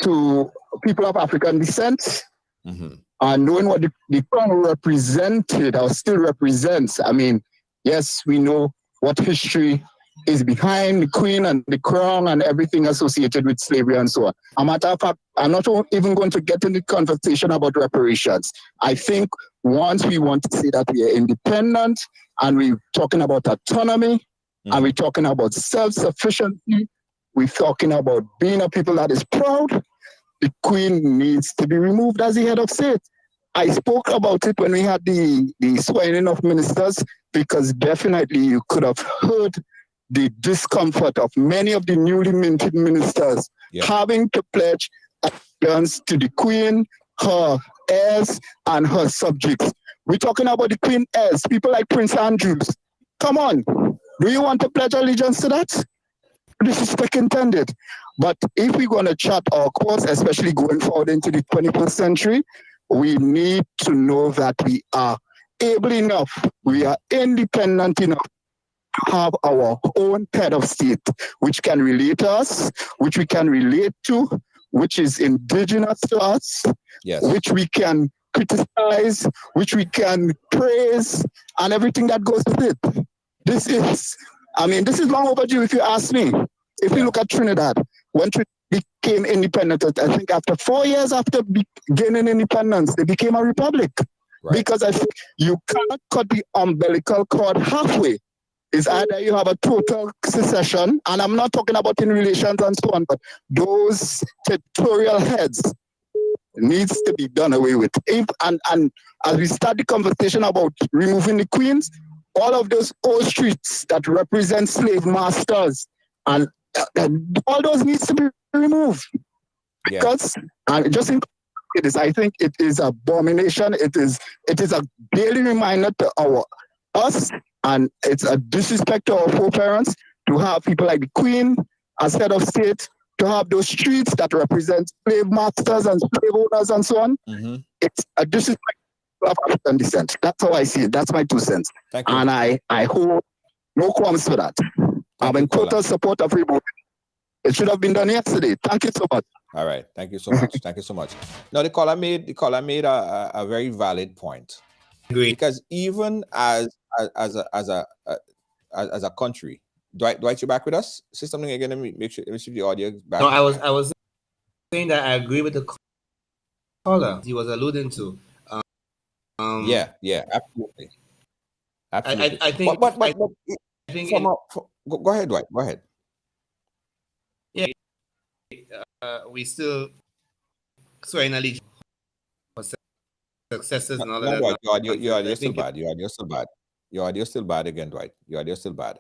S7: to people of African descent.
S2: Mm-hmm.
S7: And knowing what the crown represented or still represents. I mean, yes, we know what history is behind the Queen and the crown and everything associated with slavery and so on. A matter of fact, I'm not even going to get into the conversation about reparations. I think once we want to say that we are independent and we're talking about autonomy and we're talking about self-sufficiency, we're talking about being a people that is proud, the Queen needs to be removed as the head of state. I spoke about it when we had the swearing of ministers, because definitely you could have heard the discomfort of many of the newly minted ministers having to pledge allegiance to the Queen, her heirs, and her subjects. We're talking about the Queen heirs, people like Prince Andrews. Come on, do you want to pledge allegiance to that? Disrespect intended. But if we're going to chart our course, especially going forward into the 21st century, we need to know that we are able enough, we are independent enough to have our own head of state, which can relate to us, which we can relate to, which is indigenous to us, which we can criticize, which we can praise, and everything that goes with it. This is long overdue if you ask me. If you look at Trinidad, when Trinidad became independent, I think after 4 years after gaining independence, they became a republic. Right. Because I think you cannot cut the umbilical cord halfway. It's either you have a total secession, and I'm not talking about in relations and so on, but those territorial heads needs to be done away with. And as we start the conversation about removing the queens, all of those old streets that represent slave masters and all those needs to be removed. Because just in it is, I think it is abomination. It is a daily reminder to us, and it's a disrespect to our foreparents to have people like the Queen as head of state, to have those streets that represent slave masters and slave owners and so on. Mm-hmm. It's a disrespect of African descent. That's how I see it. That's my 2 cents. Thank you. And I hold no qualms for that. I'm in total support of removing. It should have been done yesterday. Thank you so much.
S2: All right. Thank you so much. Thank you so much. No, the caller made a very valid point.
S5: Great.
S2: Because even as a country, Dwight, you back with us? Say something again. Let me see if the audio is back.
S8: No, I was saying that I agree with the caller he was alluding to.
S2: Yeah, absolutely.
S8: I think.
S2: But I think go ahead, Dwight. Go ahead.
S8: Yeah, we still swearing allegiance for successes and all of that.
S2: Dwight, your audio still bad. Your audio still bad. Your audio still bad again, Dwight. Your audio still bad.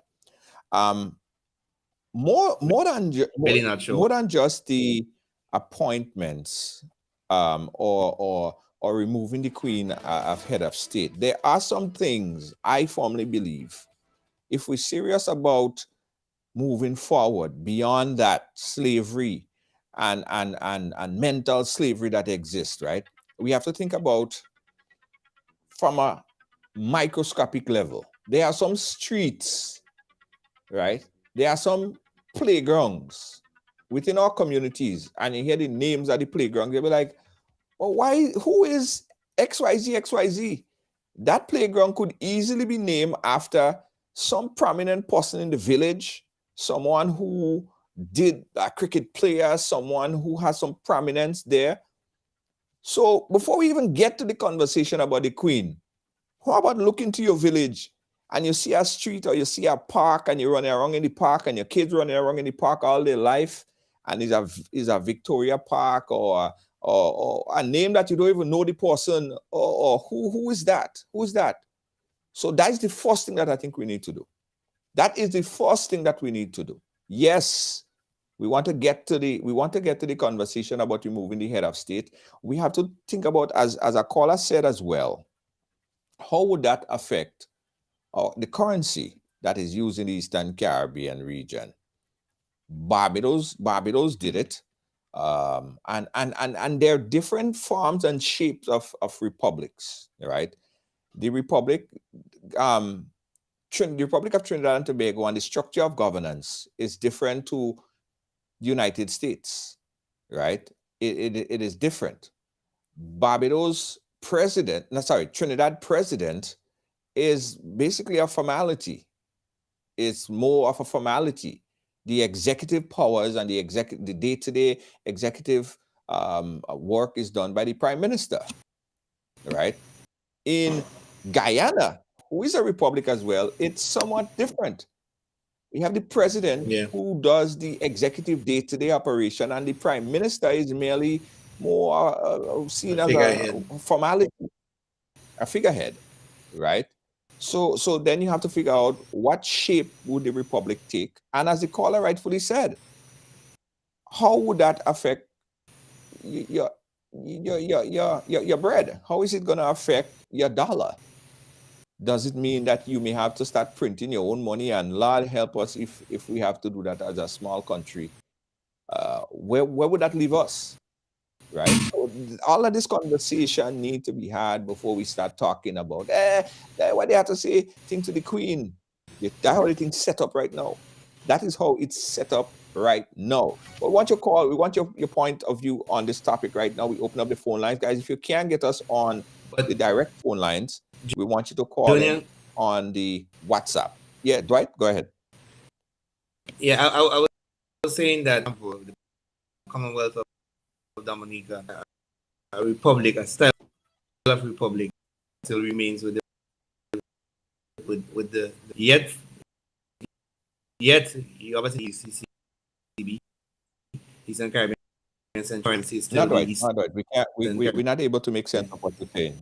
S2: More than just the appointments or removing the Queen of head of state. There are some things I firmly believe, if we're serious about moving forward beyond that slavery and mental slavery that exists, right? We have to think about from a microscopic level. There are some streets, right? There are some playgrounds within our communities, and you hear the names of the playgrounds, you'll be like, well, who is XYZ. That playground could easily be named after some prominent person in the village, someone who did a cricket player, someone who has some prominence there. So before we even get to the conversation about the Queen, how about look into your village and you see a street or you see a park and you're running around in the park and your kids running around in the park all their life, and is a Victoria Park or a name that you don't even know the person, or who is that? Who is that? So that's the first thing that I think we need to do. That is the first thing that we need to do. Yes, we want to get to the conversation about removing the head of state. We have to think about, as a caller said as well, how would that affect the currency that is used in the Eastern Caribbean region? Barbados did it, and there are different forms and shapes of republics, right? The Republic of Trinidad and Tobago and the structure of governance is different to the United States, right? It is different. Trinidad president is basically a formality. It's more of a formality. The executive powers and the day-to-day executive work is done by the prime minister, right? In Guyana, who is a republic as well, it's somewhat different. We have the president who does the executive day-to-day operation, and the prime minister is merely more seen as a formality, a figurehead, right? So then you have to figure out what shape would the republic take, and as the caller rightfully said, how would that affect your bread? How is it going to affect your dollar? Does it mean that you may have to start printing your own money? And Lord help us if we have to do that as a small country. Where would that leave us? Right? So all of this conversation need to be had before we start talking about what they have to say, thing to the Queen. That's how the thing's set up right now. That is how it's set up right now. But we want your call. We want your point of view on this topic right now. We open up the phone lines. Guys, if you can't get us on the direct phone lines, we want you to call in on the WhatsApp. Yeah, Dwight, go ahead.
S8: Yeah, I was saying that the Commonwealth of Dominica, a republic, a style of republic, still remains with the yet you obviously CCB, Eastern Caribbean Central is still
S2: not right. We're not able to make sense of what you're saying.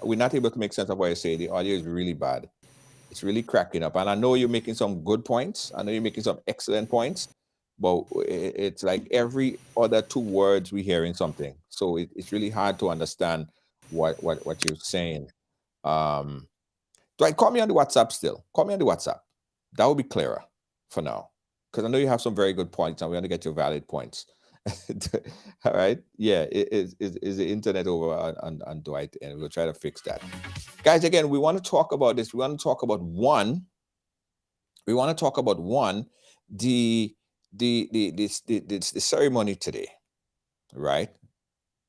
S2: We're not able to make sense of what you say. The audio is really bad. It's really cracking up. And I know you're making some good points. I know you're making some excellent points. But it's like every other 2 words we're hearing something. So it's really hard to understand what you're saying. Dwight, call me on the WhatsApp still. Call me on the WhatsApp. That will be clearer for now. Because I know you have some very good points and we want to get your valid points. All right. Yeah, is the internet over on Dwight, and we'll try to fix that. Guys, again, we want to talk about this. We want to talk about one, the ceremony today, right?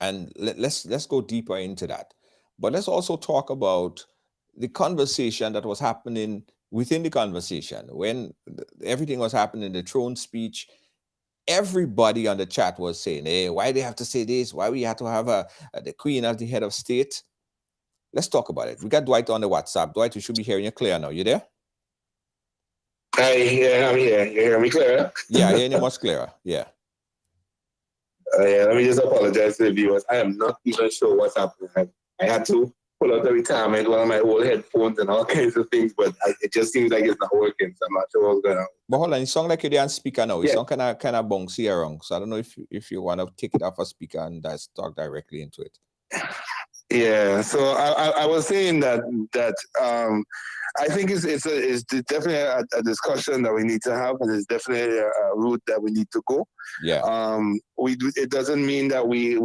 S2: And let's go deeper into that. But let's also talk about the conversation that was happening within the conversation when everything was happening, the throne speech. Everybody on the chat was saying, hey, why do they have to say this? Why we have to have the Queen as the head of state? Let's talk about it. We got Dwight on the WhatsApp. Dwight, you should be hearing you clear now. You there?
S9: Yeah, I'm here. You hear me clear?
S2: Yeah, hearing you much clearer. Yeah.
S9: Yeah, let me just apologize to the viewers. I am not even sure what's happening. I had to pull out the retirement, one of my old headphones and all kinds of things, but it just seems like it's not working, so I'm not sure what's going on.
S2: But hold on, you sound like you're on speaker now. You sound kind of bouncy around, so I don't know if you want to take it off a speaker and talk directly into it.
S9: Yeah, so I was saying that I think it's definitely a discussion that we need to have, and it's definitely a route that we need to go.
S2: Yeah.
S9: It doesn't mean that we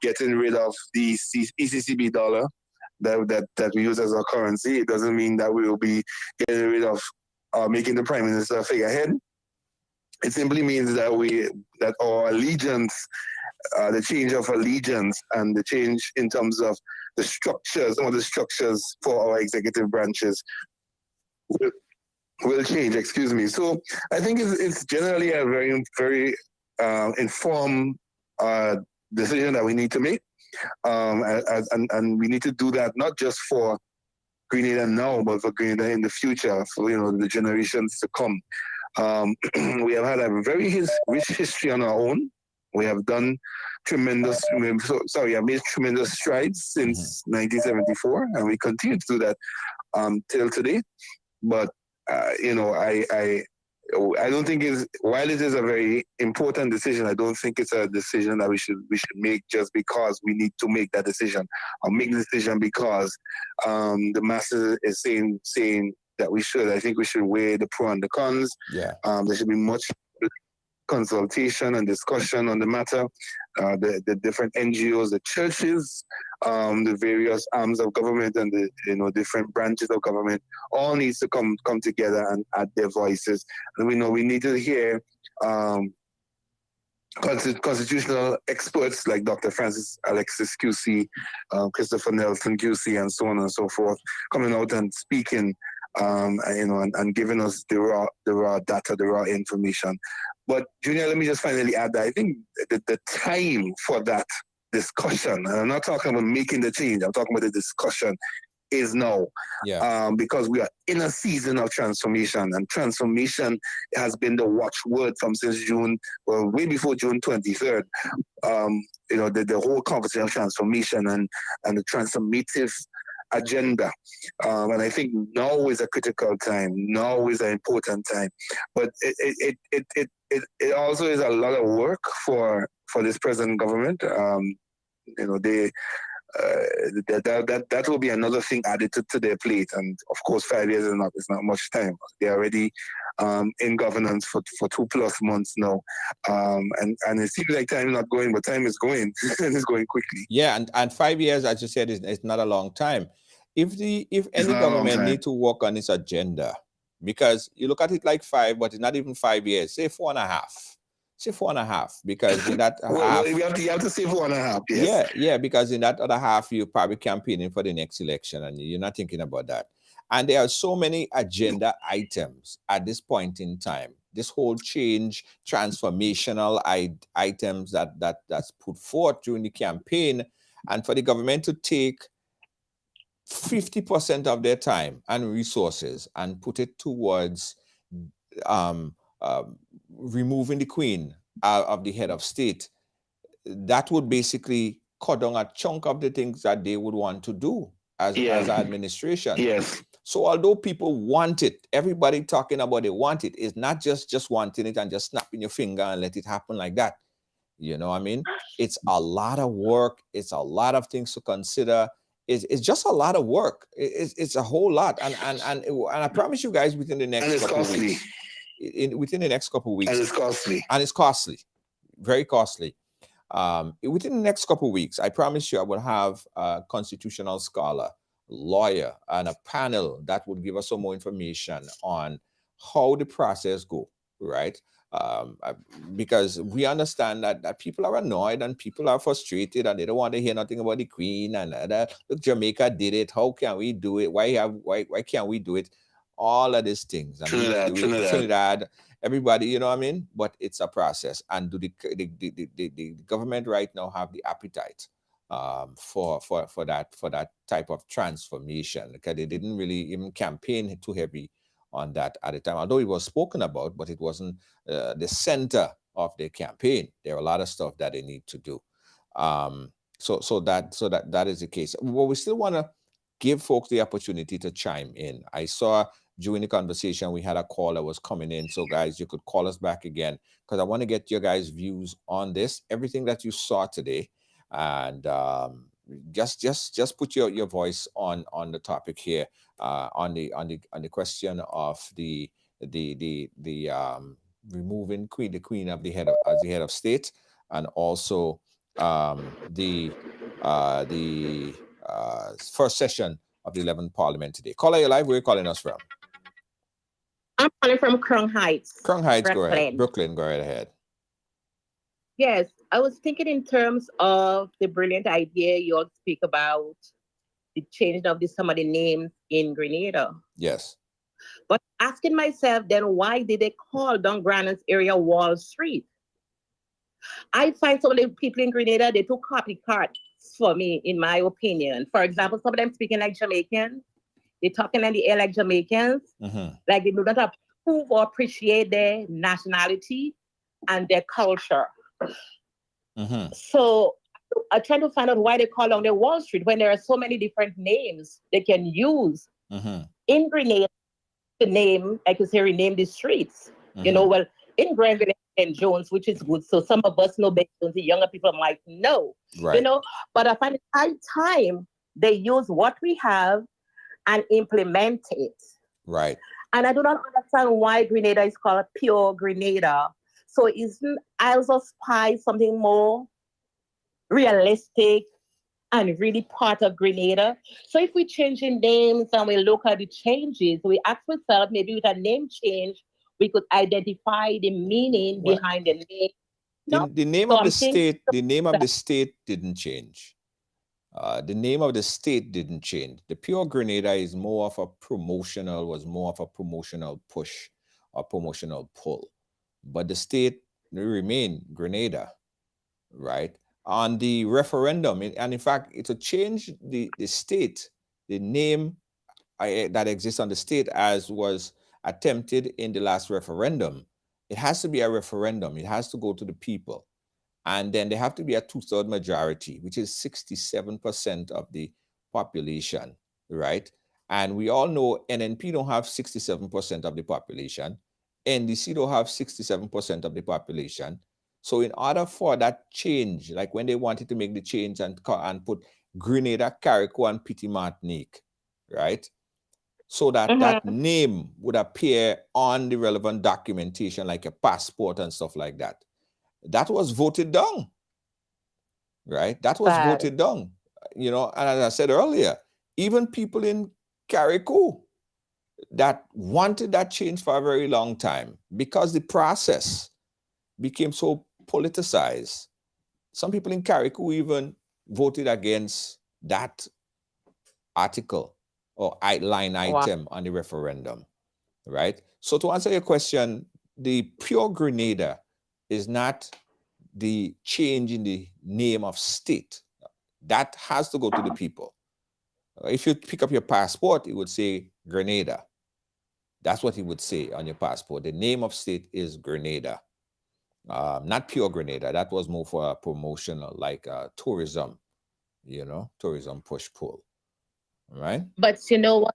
S9: getting rid of the ECCB dollar that we use as our currency. It doesn't mean that we will be getting rid of making the prime minister a figurehead. It simply means that our allegiance the change of allegiance and the change in terms of the structures, some of the structures for our executive branches will change. Excuse me. So I think it's generally a very, very informed decision that we need to make, and we need to do that not just for Grenada now, but for Grenada in the future, for the generations to come. We have had a very rich history on our own. We have done tremendous, have made tremendous strides since 1974, and we continue to do that till today. But I don't think while it is a very important decision, I don't think it's a decision that we should make just because we need to make that decision, or make the decision because the masses is saying that we should. I think we should weigh the pro and the cons.
S2: Yeah.
S9: There should be much consultation and discussion on the matter. The different NGOs, the churches, the various arms of government, and the different branches of government all needs to come together and add their voices. And we need to hear constitutional experts like Dr. Francis Alexis QC, Christopher Nelson QC, and so on and so forth, coming out and speaking, and giving us the raw data, the raw information. But Junior, let me just finally add that I think the time for that discussion, and I'm not talking about making the change, I'm talking about the discussion, is now.
S2: Yeah.
S9: Because we are in a season of transformation, and transformation has been the watchword since June, well, way before June 23rd. The whole conversation of transformation and the transformative agenda. And I think now is a critical time. Now is an important time. But it also is a lot of work for this present government. That will be another thing added to their plate. And of course, 5 years is not much time. They're already in governance for 2+ months now. And it seems like time is not going, but time is going, and it's going quickly.
S2: Yeah, and 5 years, as you said, is not a long time. If any government need to work on its agenda, because you look at it like 5, but it's not even 5 years, say 4.5. Say 4.5, because in that half,
S9: you have to say 4.5. Yes.
S2: Yeah, because in that other half, you're probably campaigning for the next election, and you're not thinking about that. And there are so many agenda items at this point in time. This whole change, transformational items that's put forth during the campaign, and for the government to take 50% of their time and resources and put it towards removing the Queen of the head of state, that would basically cut down a chunk of the things that they would want to do as administration.
S9: Yes.
S2: So although people want it, everybody talking about they want it, is not just wanting it and just snapping your finger and let it happen like that. You know what I mean? It's a lot of work. It's a lot of things to consider. It's just a lot of work. It's a whole lot. And I promise you guys, within the next couple of weeks, within the next couple of weeks,
S9: and it's costly.
S2: And it's costly, very costly. Within the next couple of weeks, I promise you, I will have a constitutional scholar, lawyer, and a panel that would give us some more information on how the process go, right? Because we understand that people are annoyed and people are frustrated and they don't want to hear nothing about the Queen and look, Jamaica did it. How can we do it? Why can't we do it? All of these things. Trinidad, everybody, you know what I mean? But it's a process. And do the government right now have the appetite for that type of transformation? Because they didn't really even campaign too heavy on that at the time, although it was spoken about, but it wasn't the center of their campaign. There are a lot of stuff that they need to do. So that is the case. Well, we still want to give folks the opportunity to chime in. I saw during the conversation we had a call that was coming in. So guys, you could call us back again, because I want to get your guys' views on this, everything that you saw today, and just put your voice on the topic here, on the question of the removing the Queen of the head as the head of state, and also the first session of the 11th Parliament today. Caller, you're live. Where are you calling us from?
S10: I'm calling from Crown Heights.
S2: Crown Heights, Brooklyn. Go right ahead.
S10: Yes, I was thinking in terms of the brilliant idea you all speak about the changing of some of the names in Grenada.
S2: Yes.
S10: But asking myself then, why did they call Don Granon's area Wall Street? I find some of the people in Grenada, they took copycats for me, in my opinion. For example, some of them speaking like Jamaican. They're talking in the air like Jamaicans. Like they do not approve or appreciate their nationality and their culture. So I try to find out why they call on the Wall Street when there are so many different names they can use in Grenada to name, I could say, rename the streets. You know, well, in Grenville and Jones, which is good. So some of us know Ben Jones, the younger people might know, you know, but I find it high time they use what we have and implement it.
S2: Right.
S10: And I do not understand why Grenada is called Pure Grenada. So isn't Isles of Spice something more realistic and really part of Grenada? So if we change the names and we look at the changes, we ask ourselves, maybe with a name change, we could identify the meaning behind the name.
S2: The name of the state, the name of the state didn't change. The name of the state didn't change. The Pure Grenada is more of a promotional, was more of a promotional push or promotional pull. But the state remained Grenada, right? On the referendum, and in fact, it will change the state, the name that exists on the state as was attempted in the last referendum. It has to be a referendum. It has to go to the people. And then there have to be a 2/3 majority, which is 67% of the population, right? And we all know NNP don't have 67% of the population. NDC don't have 67% of the population. So in order for that change, like when they wanted to make the change and put Grenada, Carriacou, and Petit Martinique, right? So that that name would appear on the relevant documentation, like a passport and stuff like that. That was voted down, right? That was voted down, you know, and as I said earlier, even people in Carriacou that wanted that change for a very long time because the process became so politicized. Some people in Carriacou even voted against that article or line item on the referendum, right? So to answer your question, the Pure Grenada is not the change in the name of state. That has to go to the people. If you pick up your passport, it would say Grenada. That's what it would say on your passport. The name of state is Grenada, not Pure Grenada. That was more for a promotional, like tourism, you know, tourism push-pull, right?
S10: But you know what?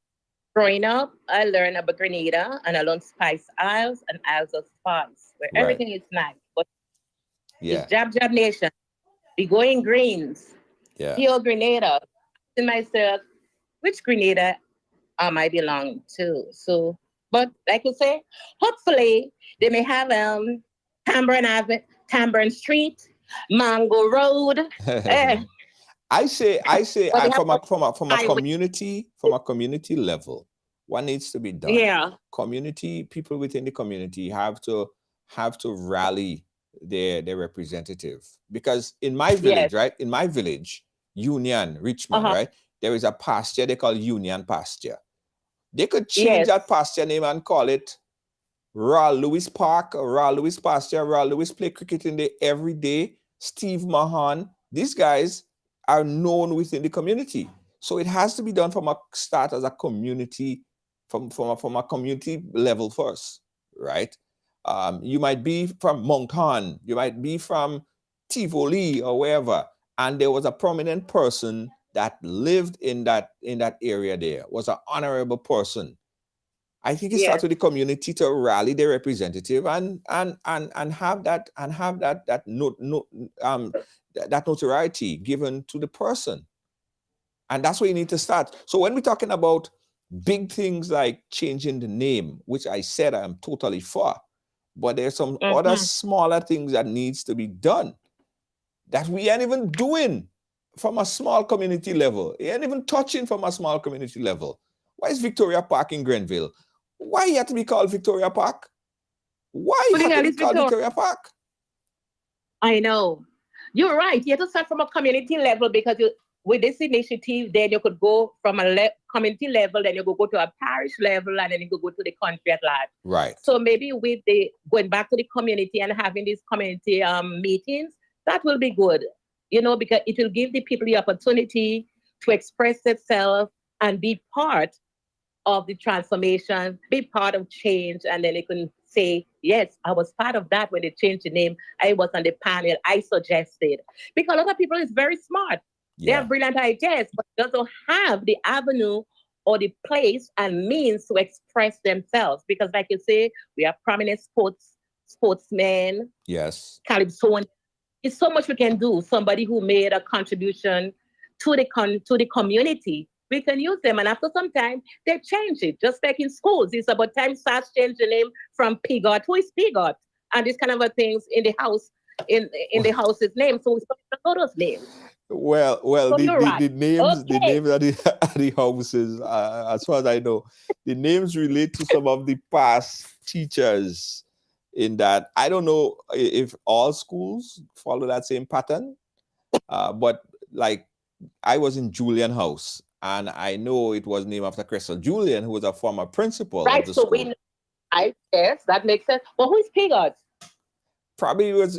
S10: Growing up, I learned about Grenada and I learned Spice Isles and Isles of Spice, where everything is nice. But it's Jab Nation. We go in greens. Pure Grenada. To myself, which Grenada am I belong to? So, but like you say, hopefully they may have Tamburn Avenue, Tamburn Street, Mango Road.
S2: I say, from a community level, what needs to be done?
S10: Yeah.
S2: Community people within the community have to rally their representative, because in my village, right? In my village, Union, Richmond, right? There is a pasture they call Union Pasture. They could change that pasture name and call it Raw Lewis Park, or Raw Lewis Pasture. Raw Lewis play cricket in there every day. Steve Mahan, these guys are known within the community. So it has to be done from a start as a community, from a community level first, right? You might be from Mount Horn, you might be from Tivoli or wherever, and there was a prominent person that lived in that area there, was an honorable person. I think it starts with the community to rally their representative and have that notoriety given to the person. And that's where you need to start. So when we're talking about big things like changing the name, which I said I'm totally for, but there's some other smaller things that needs to be done that we ain't even doing from a small community level. We ain't even touching from a small community level. Why is Victoria Park in Grenville? Why you have to be called Victoria Park? Why you have to be called Victoria Park?
S10: I know. You're right. You have to start from a community level because with this initiative, then you could go from a community level, then you could go to a parish level, and then you could go to the country at large.
S2: Right.
S10: So maybe with the going back to the community and having these community meetings, that will be good. Because it will give the people the opportunity to express themselves and be part of the transformation, be part of change, and then they can say, yes, I was part of that when they changed the name. I was on the panel, I suggested. Because a lot of people is very smart. They have brilliant ideas, but they don't have the avenue or the place and means to express themselves. Because like you say, we are prominent sportsmen.
S2: Yes.
S10: Calypso. It's so much we can do. Somebody who made a contribution to the community, we can use them. And after some time, they change it. Just like in schools, it's about time SARS changed the name from Pigot. Who is Pigot? And these kind of things in the house, in the house's name. So we start to know those names.
S2: Well,
S10: So
S2: the names,
S10: okay.
S2: the names at the houses, as far as I know, the names relate to some of the past teachers. In that, I don't know if all schools follow that same pattern, but like I was in Julian House, and I know it was named after Crystal Julian, who was a former principal of the school.
S10: Yes, that makes sense. But who is Pigot?
S2: Probably was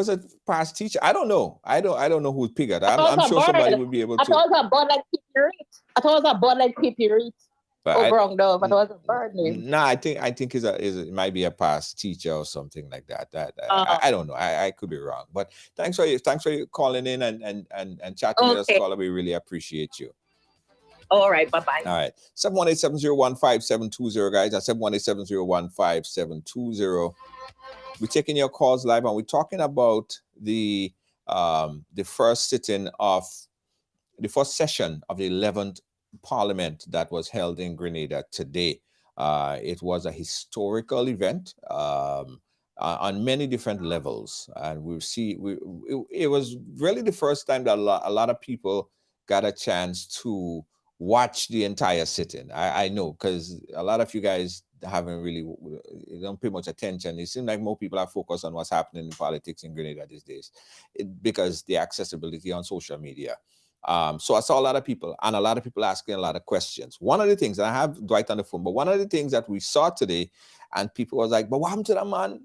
S2: a past teacher. I don't know. I don't know who's Pigot. I'm sure somebody would be able to.
S10: I thought it was a bird like Pipirit.
S2: But
S10: I was a bird name.
S2: Nah, I think it might be a past teacher or something like that. I don't know. I could be wrong. But thanks for you calling in and chatting with us, caller. We really appreciate you.
S10: All right, bye-bye.
S2: All right. 718-701-5720, guys. That's 718-701-5720. We're taking your calls live, and we're talking about the first session of the 11th Parliament that was held in Grenada today. It was a historical event on many different levels, and it was really the first time that a lot of people got a chance to watch the entire sitting. I know, because a lot of you guys haven't really, you don't pay much attention. It seems like more people are focused on what's happening in politics in Grenada these days, because the accessibility on social media. So I saw a lot of people, and a lot of people asking a lot of questions. One of the things, and I have Dwight on the phone, but one of the things that we saw today, and people was like, but what happened to that man?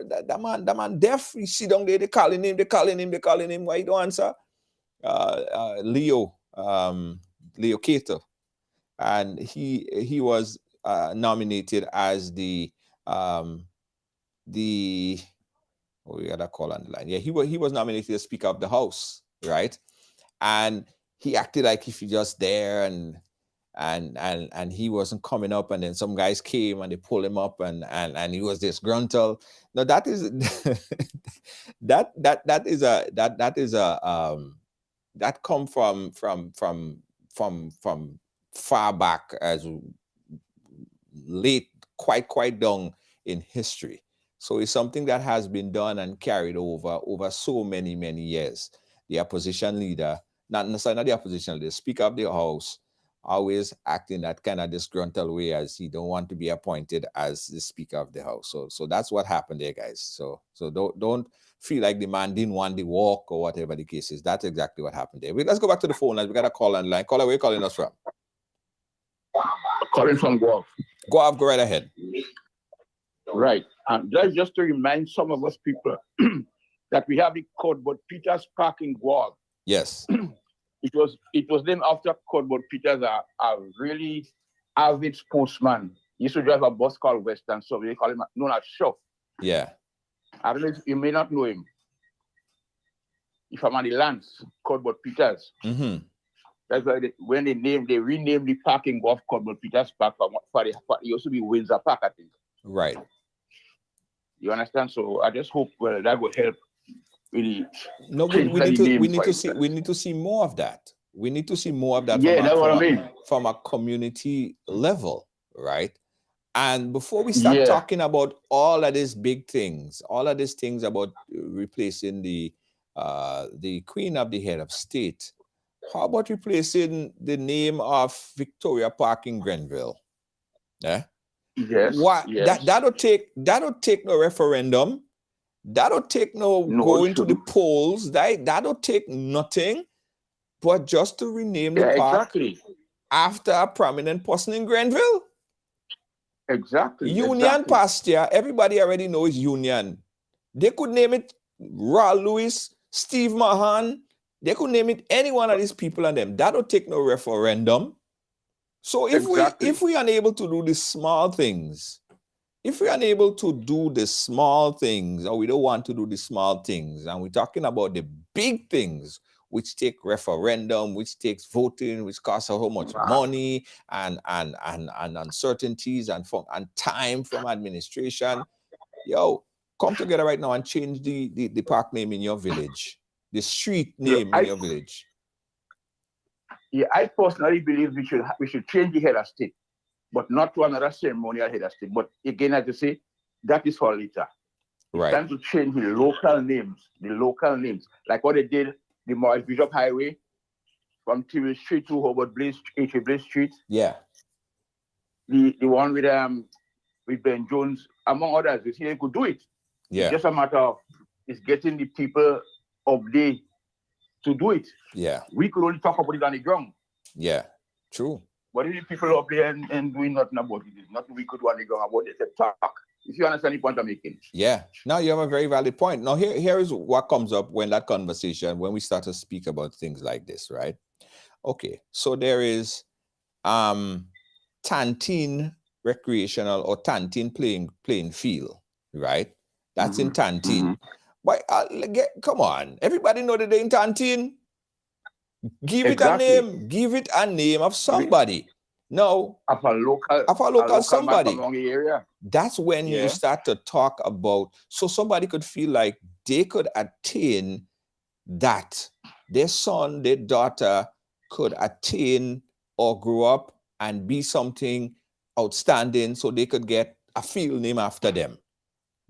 S2: That man deaf? You see down there, they calling him. Why you don't answer? Leo Cato. And he was nominated as we got a call on the line. Yeah, he was nominated as Speaker of the House, right? And he acted like if he just there, and he wasn't coming up, and then some guys came and they pulled him up, and he was disgruntled. Now that come from far back, as late, quite down in history. So it's something that has been done and carried over so many years. The opposition leader, not necessarily the opposition leader, Speaker of the House, always acting that kind of disgruntled way, as he don't want to be appointed as the Speaker of the House. So that's what happened there, guys. So don't feel like the man didn't want the walk or whatever the case is. That's exactly what happened there. Let's go back to the phone lines. We got a call on the line. Caller, where are you calling us from?
S7: Calling from Guelph.
S2: Go right ahead.
S7: Right. And that's just to remind some of us people that we have the Cardboard Peters Park in Guelph.
S2: Yes.
S7: It was named after Cardboard Peters, a really avid sportsman. He used to drive a bus called Western, so they call him known as Chef.
S2: Yeah.
S7: I don't know if you may not know him. If I'm on the lands, Cardboard Peters.
S2: Mm-hmm.
S7: That's why they renamed the park in Guelph Cardboard Peters Park for it used to be Windsor Park, I think.
S2: Right.
S7: You understand? So I just hope that will help. Really.
S2: No, we need to see more of that. We need to see more of that.
S7: Yeah, that's what I mean.
S2: From a community level, right? And before we start talking about all of these big things, all of these things about replacing the Queen of the Head of State, how about replacing the name of Victoria Park in Grenville? Yeah.
S7: Yes.
S2: What?
S7: Yes.
S2: That'll take no referendum. That don't take no going to the polls. That don't take nothing, but just to rename the park after a prominent person in Grenville.
S7: Exactly.
S2: Union Pasture, everybody already knows Union. They could name it Ra Lewis, Steve Mahan. They could name it any one of these people and them. That don't take no referendum. So if we are unable to do the small things, if we're unable to do the small things, or we don't want to do the small things, and we're talking about the big things, which take referendum, which takes voting, which costs so much money and uncertainties and time from administration, come together right now and change the park name in your village, the street name in your village.
S7: Yeah, I personally believe we should change the head of state, but not to another ceremonial head of state. But again, as I say, that is for later.
S2: Right.
S7: It's time to change the local names, like what they did, the Morris Bishop Highway from Tyrrell Street to Hobart Blaze Street.
S2: Yeah.
S7: The one with Ben Jones, among others, you see, they could do it.
S2: Yeah.
S7: It's just a matter of getting the people of the to do it.
S2: Yeah.
S7: We could only talk about it on the ground.
S2: Yeah. True.
S7: But if the people up there and doing nothing about it, there's nothing we could do on the ground about it except talk. If you understand the point I'm making.
S2: Yeah. Now you have a very valid point. Now here is what comes up when that conversation, when we start to speak about things like this, right? Okay. So there is Tantine recreational or Tantine playing field, right? That's in Tantine. But come on, everybody know that they're in Tantine. Give it a name. Give it a name of somebody. No,
S7: of a local
S2: somebody.
S7: From the area.
S2: That's when you start to talk about. So somebody could feel like they could attain that. Their son, their daughter could attain or grow up and be something outstanding, so they could get a field name after them.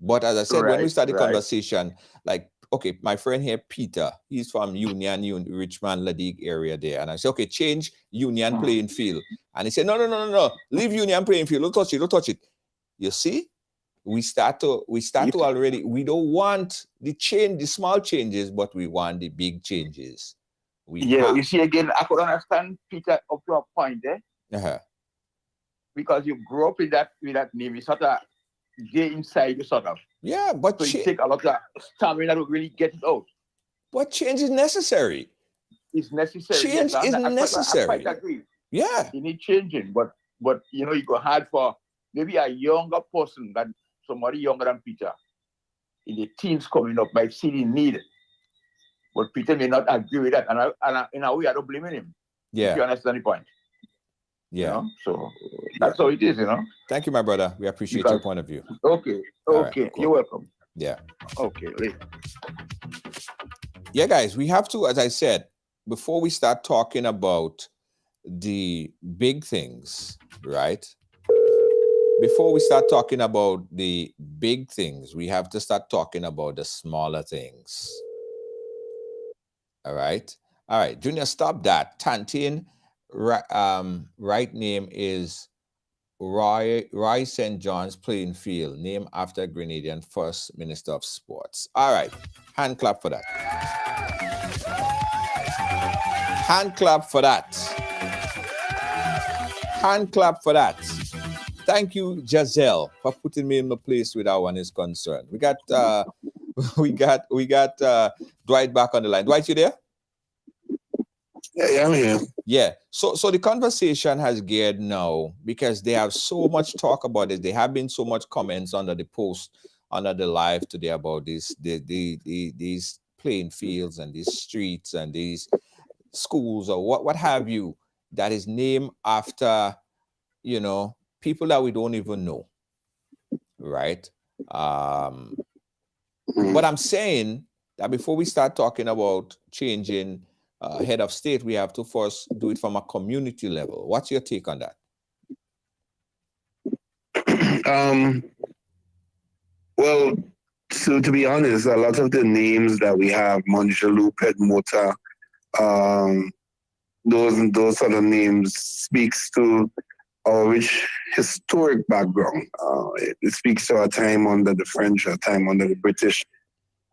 S2: But as I said, when we started the conversation, like, okay, my friend here, Peter, he's from Union, Richmond, Ladigue area there. And I said, okay, change Union playing field. And he said, no, leave Union playing field. Don't touch it. You see, we start to already, we don't want the small changes, but we want the big changes.
S7: You see, again, I could understand Peter up to a point there. Because you grew up with that name. You sort of get inside you sort of.
S2: Yeah, but
S7: so you take a lot of stamina to really get it out.
S2: But change is necessary.
S7: It's necessary.
S2: Change is necessary.
S7: I quite agree.
S2: Yeah.
S7: You need changing, but you go hard for maybe a younger person than somebody younger than Peter. In the teens coming up might see the need. But Peter may not agree with that. And in a way, I don't blame him.
S2: Yeah.
S7: If you understand the point.
S2: Yeah.
S7: So that's how it is,
S2: Thank you, my brother. We appreciate your point of view.
S7: Okay. Right, cool. You're welcome.
S2: Yeah.
S7: Okay.
S2: Yeah, guys, we have to, as I said, before we start talking about the big things, right? Before we start talking about the big things, we have to start talking about the smaller things. All right. Junior, stop that. Tantine. Right name is Roy St. John's playing field, named after Grenadian First Minister of Sports. All right, hand clap for that. Hand clap for that. Hand clap for that. Thank you, Giselle, for putting me in the place where that one is concerned. We got Dwight back on the line. Dwight, you there?
S9: Yeah, I'm here.
S2: Yeah. So the conversation has geared now because they have so much talk about it. There have been so much comments under the post, under the live today about these playing fields and these streets and these schools or what have you that is named after, people that we don't even know. Right? But I'm saying that before we start talking about changing head of state, we have to first do it from a community level. What's your take on that?
S9: Well, so to be honest, a lot of the names that we have, Monjalou, Pedmota, those sort of names speaks to our rich historic background. It speaks to our time under the French, our time under the British,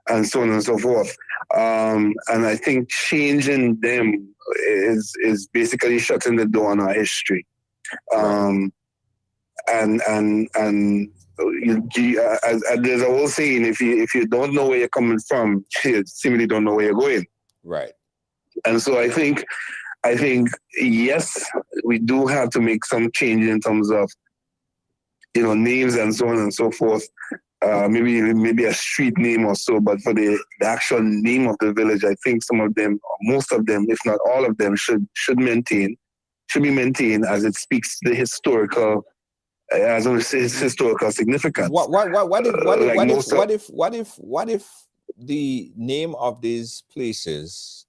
S9: and so on and so forth. And I think changing them is basically shutting the door on our history. And there's a whole saying: if you don't know where you're coming from, you simply don't know where you're going.
S2: Right.
S9: And so I think yes, we do have to make some change in terms of names and so on and so forth. Maybe a street name or so, but for the actual name of the village, I think some of them, or most of them, if not all of them, should be maintained as it speaks to the historical. As its historical significance.
S2: What if the name of these places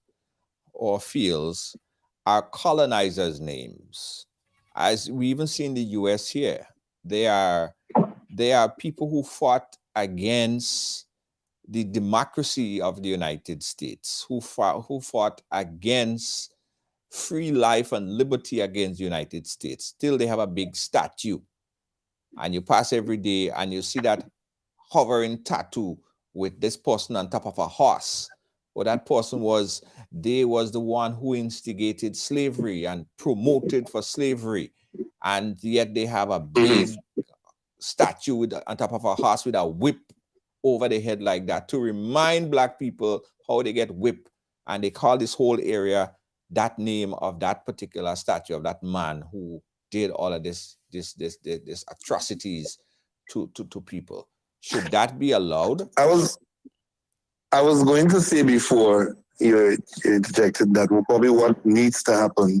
S2: or fields are colonizers' names? As we even see in the U.S. here, they are people who fought against the democracy of the United States, who fought against free life and liberty against the United States. Still, they have a big statue. And you pass every day and you see that hovering tattoo with this person on top of a horse. Well, that person was the one who instigated slavery and promoted for slavery. And yet they have a big statue on top of a horse with a whip over the head like that to remind Black people how they get whipped. And they call this whole area that name of that particular statue of that man who did all of this atrocities to people. Should that be allowed?
S9: I was going to say before you interjected that probably what needs to happen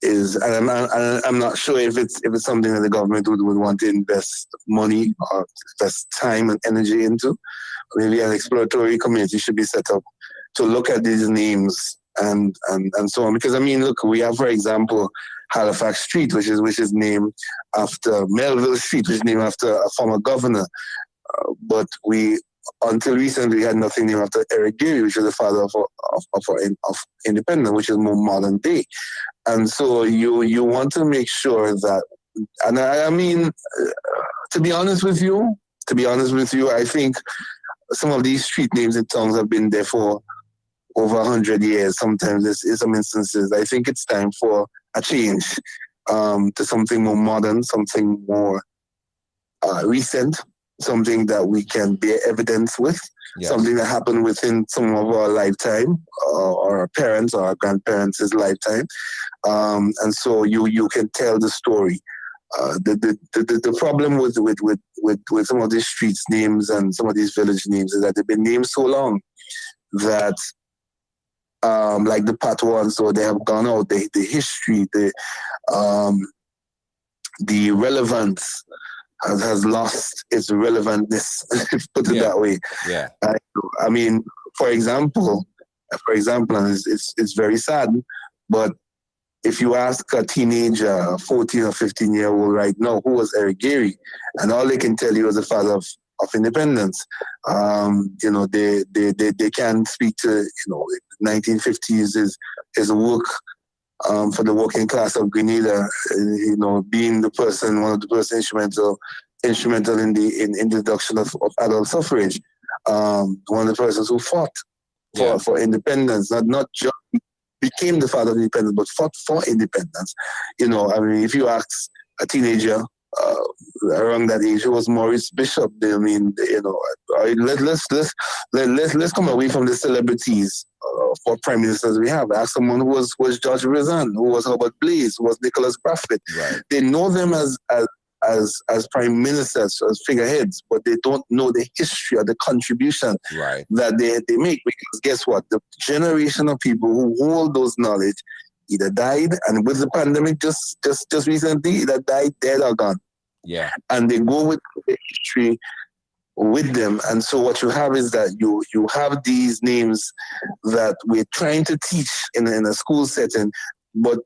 S9: is, and I'm not sure if it's something that the government would want to invest money or invest time and energy into. Maybe an exploratory committee should be set up to look at these names and so on. Because I mean, look, we have, for example, Halifax Street, which is named after Melville Street, which is named after a former governor. But we, until recently, had nothing named after Eric Geary, which is the father of independence, which is more modern day. And so you want to make sure that, and I mean, to be honest with you, I think some of these street names in towns have been there for over 100 years. Sometimes in some instances, I think it's time for a change to something more modern, something more recent, something that we can bear evidence with, something that happened within some of our lifetime, or our parents or our grandparents' lifetime. And so you can tell the story. The problem with some of these streets names and some of these village names is that they've been named so long that like the patois, so they have gone out. The history, the relevance has lost its relevantness. Put it that way.
S2: Yeah.
S9: I mean, for example, and it's very sad, but if you ask a teenager, 14 or 15-year-old right now, who was Eric Geary, and all they can tell you is the father of independence. They can't speak to 1950s is work for the working class of Grenada. Being one of the first instrumental in the introduction of adult suffrage. One of the persons who fought for independence, not just became the father of independence, but fought for independence. I mean, if you ask a teenager around that age, who was Maurice Bishop, I mean, let's come away from the celebrities for prime ministers we have. Ask someone who was George Rizan, who was Herbert Blaze, who was Nicholas Braffett.
S2: Right.
S9: They know them as prime ministers, as figureheads, but they don't know the history or the contribution that they make. Because guess what? The generation of people who hold those knowledge either died, and with the pandemic just recently, either died, dead, or gone.
S2: Yeah.
S9: And they go with the history with them. And so what you have is that you have these names that we're trying to teach in a school setting, but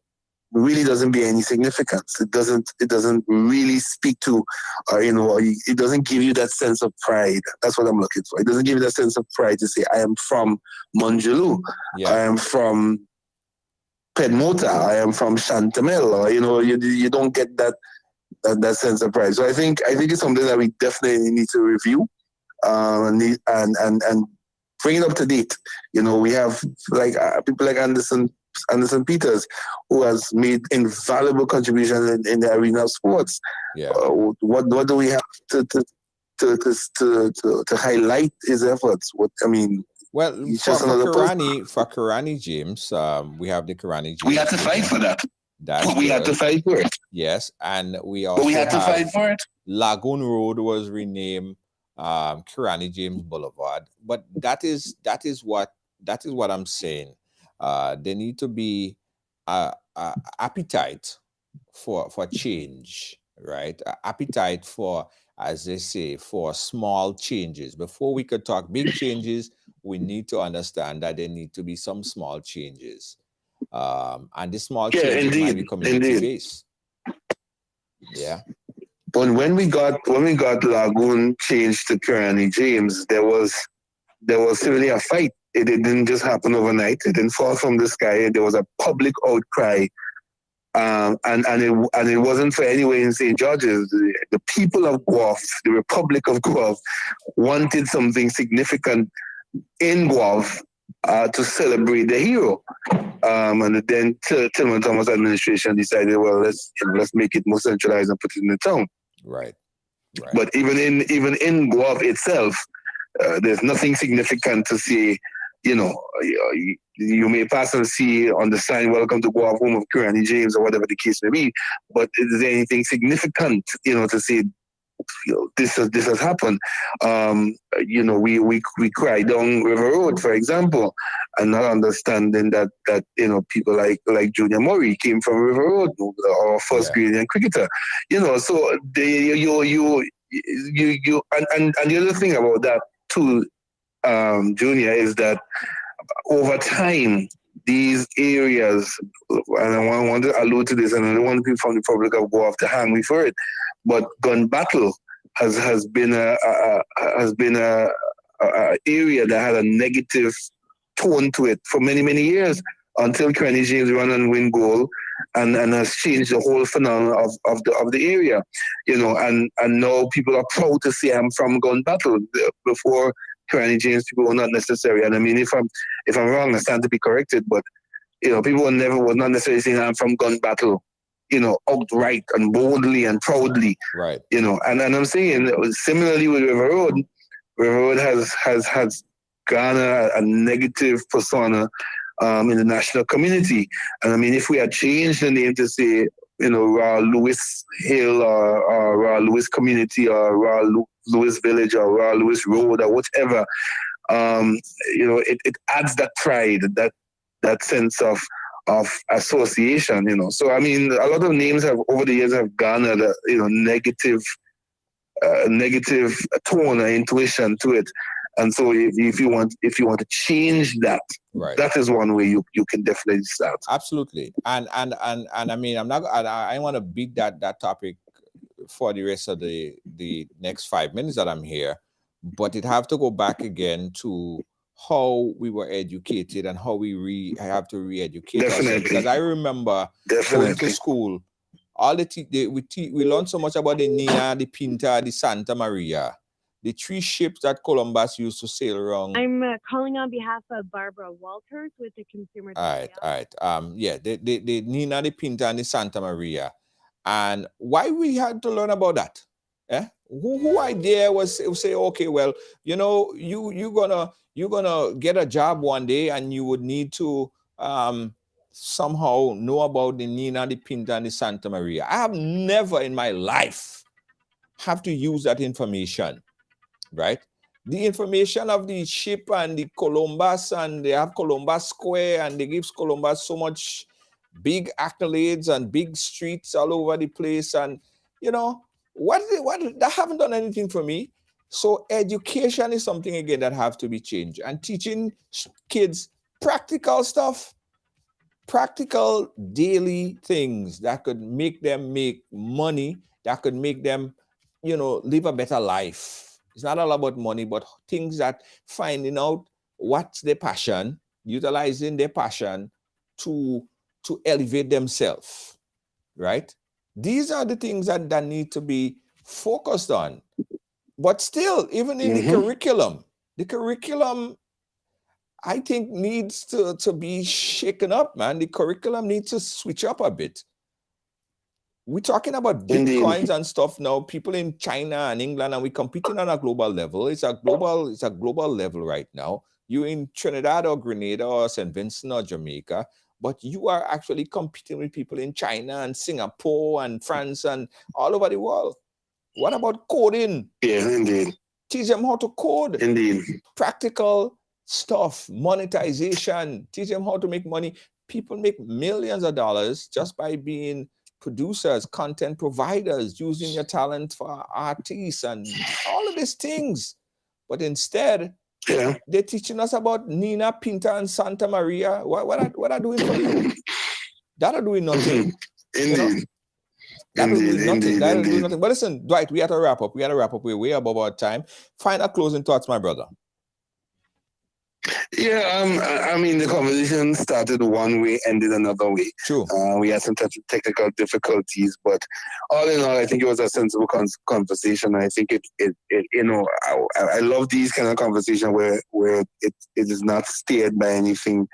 S9: really doesn't bear any significance. It doesn't really speak to, it doesn't give you that sense of pride. That's what I'm looking for. It doesn't give you that sense of pride to say, I am from Monjaloo.
S2: Yeah.
S9: I am from Pedmota. I am from Chantamel. Or, you don't get that sense of pride. So I think it's something that we definitely need to review, and bring it up to date. You know, we have like people like Anderson Peters, who has made invaluable contributions in the arena of sports.
S2: Yeah.
S9: What do we have to highlight his efforts? What I mean.
S2: Well, for Karani James, we have the Karani James.
S9: We had to fight for that.
S2: We
S9: had to fight for it.
S2: Yes, and we also had to fight for it. Lagoon Road was renamed Karani James Boulevard, but that is what I'm saying. There need to be appetite for change, right? Appetite for, as they say, for small changes. Before we could talk big changes, we need to understand that there need to be some small changes. And the small changes might be community-based. Yeah.
S9: But when we got Lagoon changed to Karani James, there was really a fight. It didn't just happen overnight. It didn't fall from the sky. There was a public outcry. And it wasn't for anyone in St. George's. The people of Guelph, the Republic of Guelph, wanted something significant in Guelph to celebrate the hero. And then Tillman Thomas administration decided, well, let's make it more centralized and put it in the town.
S2: Right.
S9: But even in Guelph itself, there's nothing significant to say. You know, you may pass and see on the sign, "Welcome to Guelph, home of Karani James," or whatever the case may be. But is there anything significant, you know, to say, you know, this has happened? You know, we cry down River Road, for example, and not understanding that you know, people like Junior Murray came from River Road, our first Gradient cricketer. You know, so and the other thing about that too, Junior, is that over time, these areas, and I want to allude to this, and I don't want people from the Republic of Guelph to hang me for it, but gun battle has been a area that had a negative tone to it for many years, until Karani James run and win goal, and has changed the whole phenomenon of the area, you know, and now people are proud to say I'm from gun battle. Before Karani James, people were not necessary. And I mean, if I'm wrong, I stand to be corrected. But you know, people were not necessarily saying I'm from gun battle, you know, outright and boldly and proudly.
S2: Right.
S9: You know, and I'm saying similarly with River Road has garnered a negative persona in the national community. And I mean, if we had changed the name to say, you know, Raw Lewis Hill or Raw Lewis Community or Raw Lewis Village or Raw Lewis Road or whatever, you know, it adds that pride, that sense of association, you know. So I mean, a lot of names over the years have garnered a, you know, negative tone or intuition to it. And so if you want to change that,
S2: right,
S9: that is one way you can definitely start.
S2: Absolutely. And I mean, I want to beat that topic for the rest of the next 5 minutes that I'm here, but it have to go back again to how we were educated and how we have to re-educate ourselves. Because I remember going to school, all we learned so much about the Nina, the Pinta, the Santa Maria, the 3 ships that Columbus used to sail around.
S11: I'm calling on behalf of Barbara Walters with the Consumer.
S2: All right. Yeah, the Nina, the Pinta, and the Santa Maria. And why we had to learn about that? Who idea was say, okay, well, you know, you're gonna get a job one day, and you would need to somehow know about the Nina, the Pinta, and the Santa Maria. I have never in my life have to use that information. Right? The information of the ship and the Columbus, and they have Columbus Square, and they give Columbus so much big accolades and big streets all over the place. And, you know, what that haven't done anything for me. So education is something, again, that have to be changed. And teaching kids practical stuff, practical daily things that could make them make money, that could make them, you know, live a better life. It's not all about money, but things that finding out what's their passion, utilizing their passion to elevate themselves, right? These are the things that need to be focused on. But still, even in the curriculum I think needs to be shaken up, man. The curriculum needs to switch up a bit. We're talking about Bitcoins and stuff now. People in China and England, and we're competing on a global level. It's a global level right now. You're in Trinidad or Grenada or St. Vincent or Jamaica, but you are actually competing with people in China and Singapore and France and all over the world. What about coding?
S9: Yeah, indeed.
S2: Teach them how to code.
S9: Indeed.
S2: Practical stuff, monetization. Teach them how to make money. People make millions of dollars just by being producers, content providers, using your talent for artists and all of these things. But instead, they're teaching us about Nina, Pinta, and Santa Maria. What are doing for you? That are doing nothing.
S9: Indeed.
S2: You know? That will do nothing. That will do nothing. But listen, Dwight, we have to wrap up. We're way above our time. Final closing thoughts, my brother.
S9: Yeah, I mean, the conversation started one way, ended another way.
S2: True.
S9: We had some technical difficulties, but all in all, I think it was a sensible conversation. I think it you know, I love these kind of conversation where it is not steered by anything,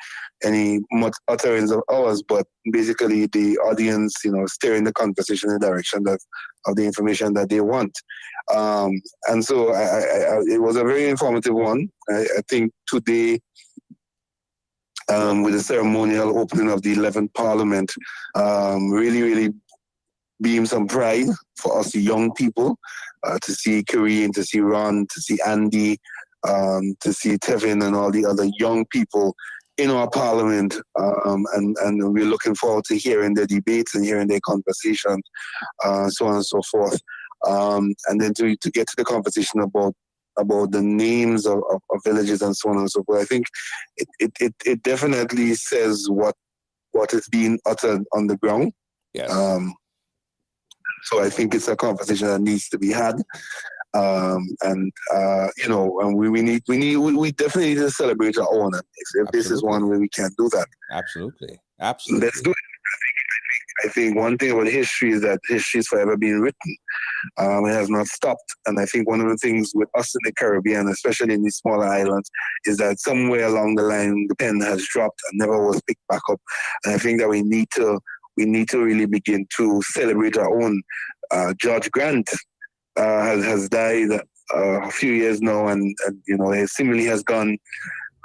S9: any utterance of ours, but basically the audience, you know, steering the conversation in the direction of the information that they want. And so it was a very informative one. I think today, with the ceremonial opening of the 11th Parliament, really beamed some pride for us young people, to see Kareem, to see Ron, to see Andy, to see Tevin and all the other young people in our parliament, and we're looking forward to hearing their debates and hearing their conversations, so on and so forth. And then to get to the conversation about the names of villages and so on and so forth, I think it definitely says what is being uttered on the ground.
S2: Yes.
S9: So I think it's a conversation that needs to be had. And you know, and we definitely need to celebrate our own. If this is one way we can do that,
S2: absolutely.
S9: Let's do it. I think one thing about history is that history is forever being written. It has not stopped. And I think one of the things with us in the Caribbean, especially in these smaller islands, is that somewhere along the line, the pen has dropped and never was picked back up. And I think that we need to really begin to celebrate our own. George Grant has died a few years now, and you know, he seemingly has gone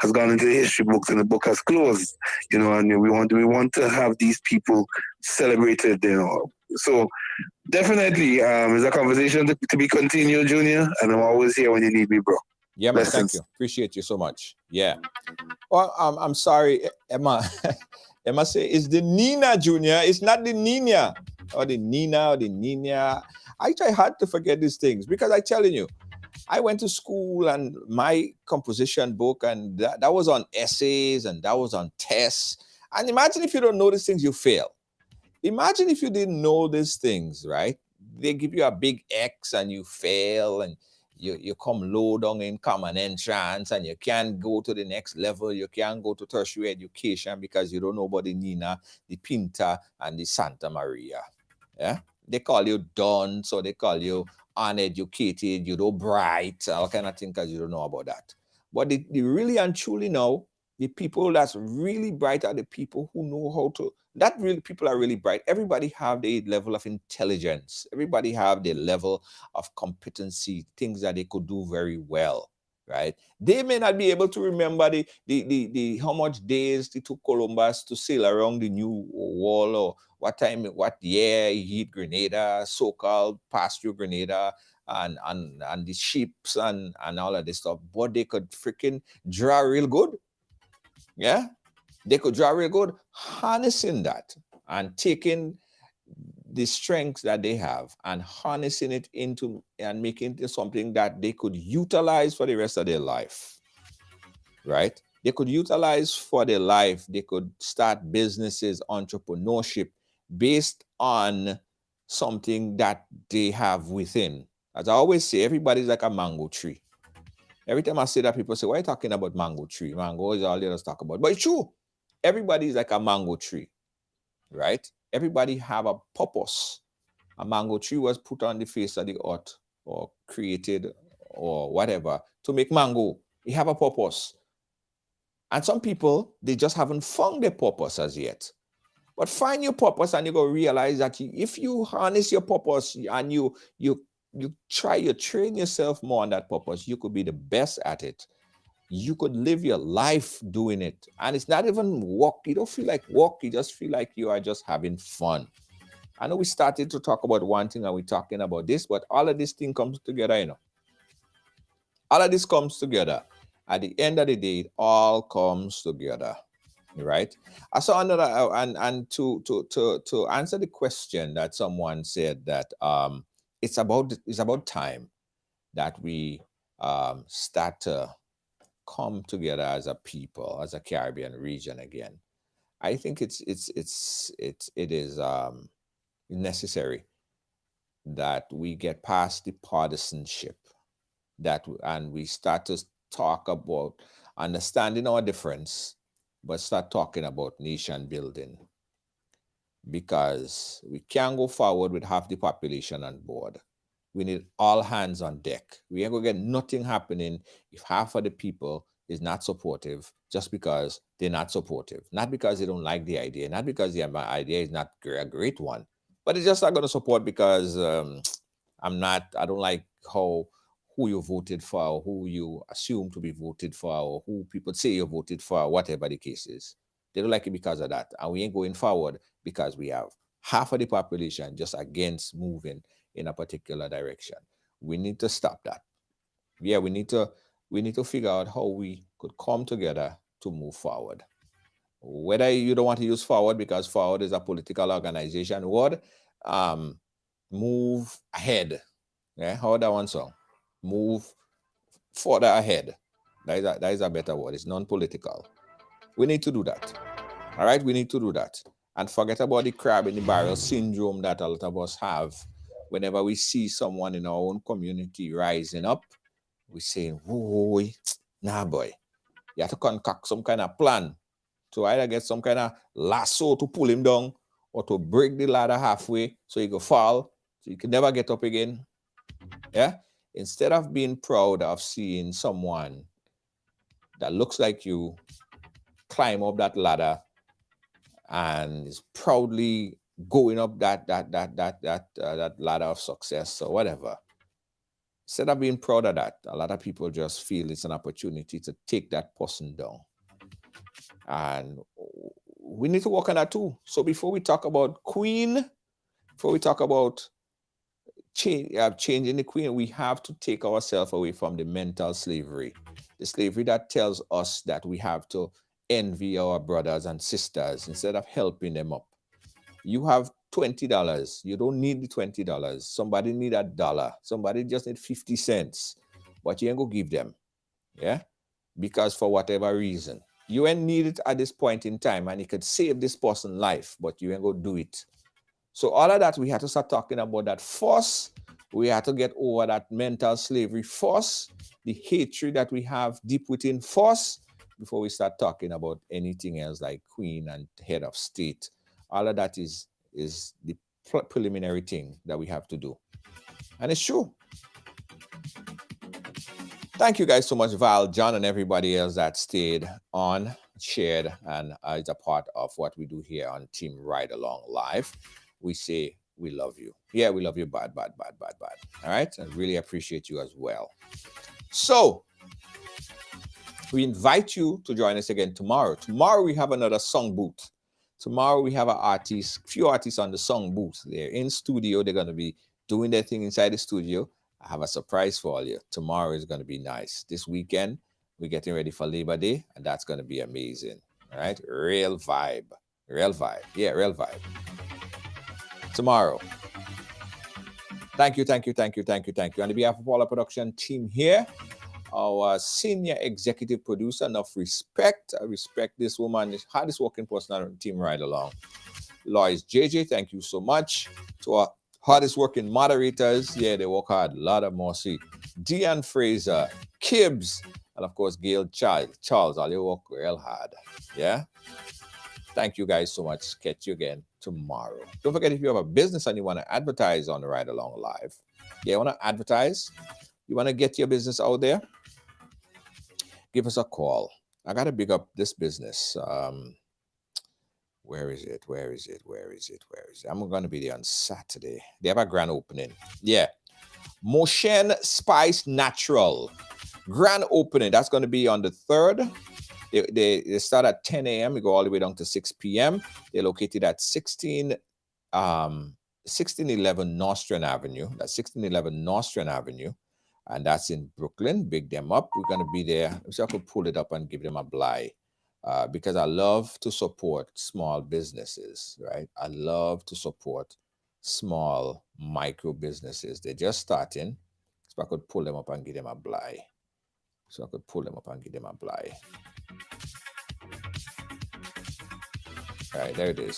S9: into the history books, and the book has closed. You know, and we want to have these people celebrated. You know, so definitely, it's a conversation to be continued, Junior. And I'm always here when you need me, bro.
S2: Yeah, man. Thank you. Appreciate you so much. Yeah. Well, I'm sorry, Emma. Emma say it's the Nina, Junior. It's not the Nina or the Nina or the Nina. I try hard to forget these things because I'm telling you, I went to school and my composition book, and that was on essays and that was on tests. And imagine if you don't know these things, you fail. Imagine if you didn't know these things, right? They give you a big X and you fail, and you come low down in common entrance, and you can't go to the next level. You can't go to tertiary education because you don't know about the Nina, the Pinta, and the Santa Maria. Yeah, they call you dumb, so they call you uneducated, you know, bright, all kind of thing, because you don't know about that. But the really and truly know, the people that's really bright are the people who know how to. That really people are really bright. Everybody have their level of intelligence. Everybody have their level of competency, things that they could do very well, right? They may not be able to remember the how much days it took Columbus to sail around the New World, or what time, what year he hit Grenada, so-called passed through Grenada, and the ships and all of this stuff. But they could freaking draw real good. Yeah, they could draw real good, harnessing that and taking the strengths that they have and harnessing it into and making it something that they could utilize for the rest of their life, right? They could utilize for their life. They could start businesses, entrepreneurship based on something that they have within. As I always say, everybody's like a mango tree. Every time I say that, people say, why are you talking about mango tree? Mango is all they just talk about. But it's true. Everybody is like a mango tree, right? Everybody have a purpose. A mango tree was put on the face of the earth or created or whatever to make mango. It have a purpose. And some people, they just haven't found their purpose as yet. But find your purpose, and you're going to realize that if you harness your purpose and you train yourself more on that purpose, you could be the best at it. You could live your life doing it. And it's not even work. You don't feel like work. You just feel like you are just having fun. I know we started to talk about one thing and we're talking about this, but all of this thing comes together, you know. All of this comes together. At the end of the day, it all comes together. Right? I saw another, and to answer the question that someone said that it's about time that we start to come together as a people, as a Caribbean region again. I think it is necessary that we get past the partisanship, and we start to talk about understanding our difference, but start talking about nation building, because we can't go forward with half the population on board. We need all hands on deck. We ain't gonna get nothing happening if half of the people is not supportive just because they're not supportive. Not because they don't like the idea, not because the idea is not a great one, but it's just not gonna support because I don't like who you voted for, or who you assume to be voted for, or who people say you voted for, whatever the case is. They don't like it because of that. And we ain't going forward because we have half of the population just against moving in a particular direction. We need to stop that. Yeah, we need to figure out how we could come together to move forward. Whether you don't want to use forward because forward is a political organization word, move ahead. Yeah, how that one song? Move further ahead. That is a better word. It's non-political. We need to do that. All right, we need to do that. And forget about the crab in the barrel syndrome that a lot of us have. Whenever we see someone in our own community rising up, we say, whoa, nah boy. You have to concoct some kind of plan to either get some kind of lasso to pull him down or to break the ladder halfway so he could fall, so you can never get up again. Yeah? Instead of being proud of seeing someone that looks like you climb up that ladder and is proudly going up that ladder of success or whatever, instead of being proud of that, a lot of people just feel it's an opportunity to take that person down. And we need to work on that too. So before we talk about Queen, before we talk about changing the Queen, we have to take ourselves away from the mental slavery, the slavery that tells us that we have to envy our brothers and sisters instead of helping them up. You have $20. You don't need the $20. Somebody need $1. Somebody just need 50 cents. But you ain't gonna give them. Yeah? Because for whatever reason, you ain't need it at this point in time, and it could save this person's life, but you ain't gonna do it. So all of that, we have to start talking about that force. We have to get over that mental slavery force, the hatred that we have deep within force, before we start talking about anything else like Queen and head of state. All of that is the preliminary thing that we have to do. And it's true. Thank you guys so much, Val, John, and everybody else that stayed on, shared, and is a part of what we do here on Team Ride Along Live. We say we love you. Yeah, we love you bad. All right? I really appreciate you as well. So, we invite you to join us again tomorrow. Tomorrow, we have another song booth. Tomorrow, we have few artists on the song booth. They're in studio. They're going to be doing their thing inside the studio. I have a surprise for all you. Tomorrow is going to be nice. This weekend, we're getting ready for Labor Day, and that's going to be amazing. All right? Real vibe. Yeah, real vibe. Tomorrow. Thank you. On behalf of all our production team here, our senior executive producer, enough respect. I respect this woman, the hardest working person on Team Ride Along. Lois JJ, thank you so much. To our hardest working moderators, yeah, they work hard. Lot of mercy. Deanne Fraser, Kibbs, and of course, Gail Charles, all you work real hard. Yeah? Thank you guys so much. Catch you again tomorrow. Don't forget, if you have a business and you want to advertise on the Ride Along Live, you want to advertise, you want to get your business out there, give us a call. I got to big up this business. Where is it? I'm going to be there on Saturday. They have a grand opening. Yeah. Motion Spice Natural. Grand opening. That's going to be on the 3rd. They start at 10 a.m. We go all the way down to 6 p.m. They're located at 1611 Nostrand Avenue. That's 1611 Nostrand Avenue. And that's in Brooklyn. Big them up. We're going to be there. So I could pull it up and give them a bly. Because I love to support small businesses, right? I love to support small micro businesses. They're just starting. So I could pull them up and give them a bly. All right, there it is.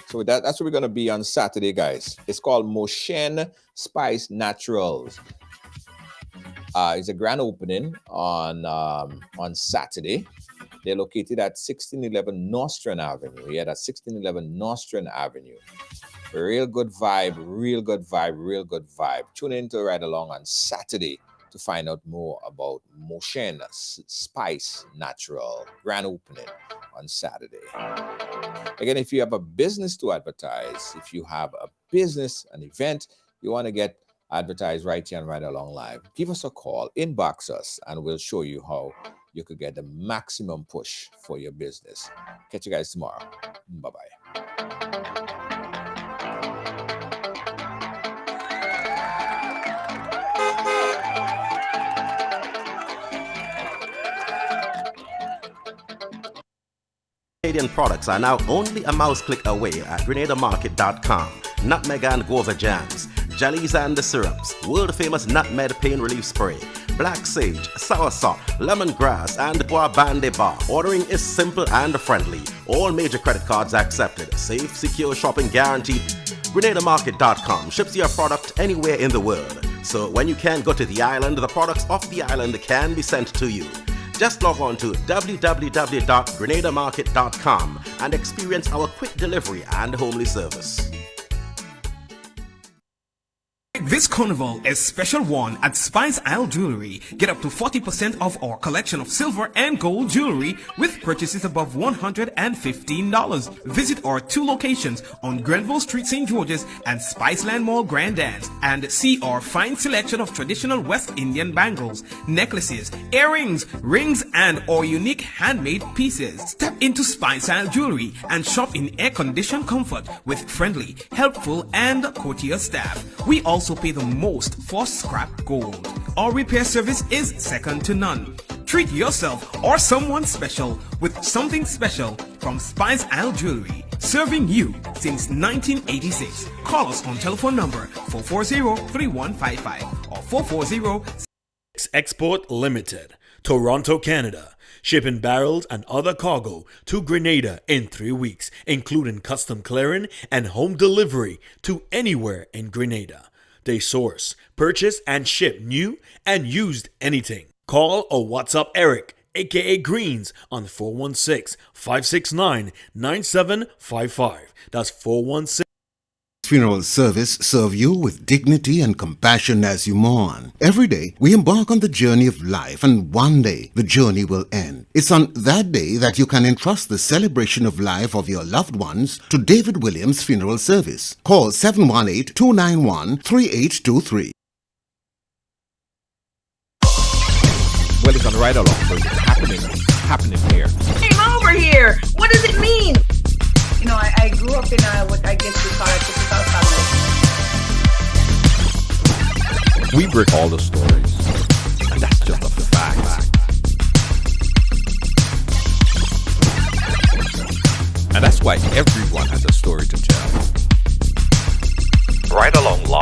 S2: So that's where we're going to be on Saturday, guys. It's called Motion Spice Naturals. It's a grand opening on Saturday. They're located at 1611 Nostrand Avenue. Yeah, that's 1611 Nostrand Avenue. Real good vibe. Tune in to Ride Along on Saturday to find out more about Motion Spice Natural. Grand opening on Saturday. Again, if you have a business to advertise, if you have a business, an event, you want to get advertised right here and Ride Along Live, give us a call, inbox us, and we'll show you how you could get the maximum push for your business. Catch you guys tomorrow. Bye-bye.
S12: Canadian products are now only a mouse click away at GrenadaMarket.com. Nutmeg and guava jams, jellies and the syrups, world-famous nutmeg pain relief spray, black sage, soursop, lemongrass, and bois bande bar. Ordering is simple and friendly. All major credit cards accepted. Safe, secure shopping guaranteed. GrenadaMarket.com ships your product anywhere in the world. So when you can't go to the island, the products off the island can be sent to you. Just log on to www.grenadamarket.com and experience our quick delivery and homely service.
S1: This carnival is special one at Spice Isle Jewelry. Get up to 40% off our collection of silver and gold jewelry with purchases above $115. Visit our 2 locations on Grenville Street, St. George's and Spiceland Mall, Grand Anse, and see our fine selection of traditional West Indian bangles, necklaces, earrings, rings, and our unique handmade pieces. Step into Spice Isle Jewelry and shop in air-conditioned comfort with friendly, helpful, and courteous staff. We also pay the most for scrap gold. Our repair service is second to none. Treat yourself or someone special with something special from Spice Isle Jewelry, serving you since 1986. Call us on telephone number 440-3155 or 440
S13: Export Limited, Toronto, Canada. Shipping barrels and other cargo to Grenada in 3 weeks, including custom clearing and home delivery to anywhere in Grenada. They source, purchase, and ship new and used anything. Call or WhatsApp Eric, aka Greens, on 416-569-9755. That's 416.
S14: Funeral service serve you with dignity and compassion as you mourn. Every day, we embark on the journey of life, and one day, the journey will end. It's on that day that you can entrust the celebration of life of your loved ones to David Williams Funeral Service. Call 718-291-3823.
S2: Well, it's on Ride Along, so it's happening here.
S15: Came over here. What does it mean? You know, I grew up in what I guess we call a typical family.
S3: We break all the stories, and that's just a fact. And that's why everyone has a story to tell. Right along live.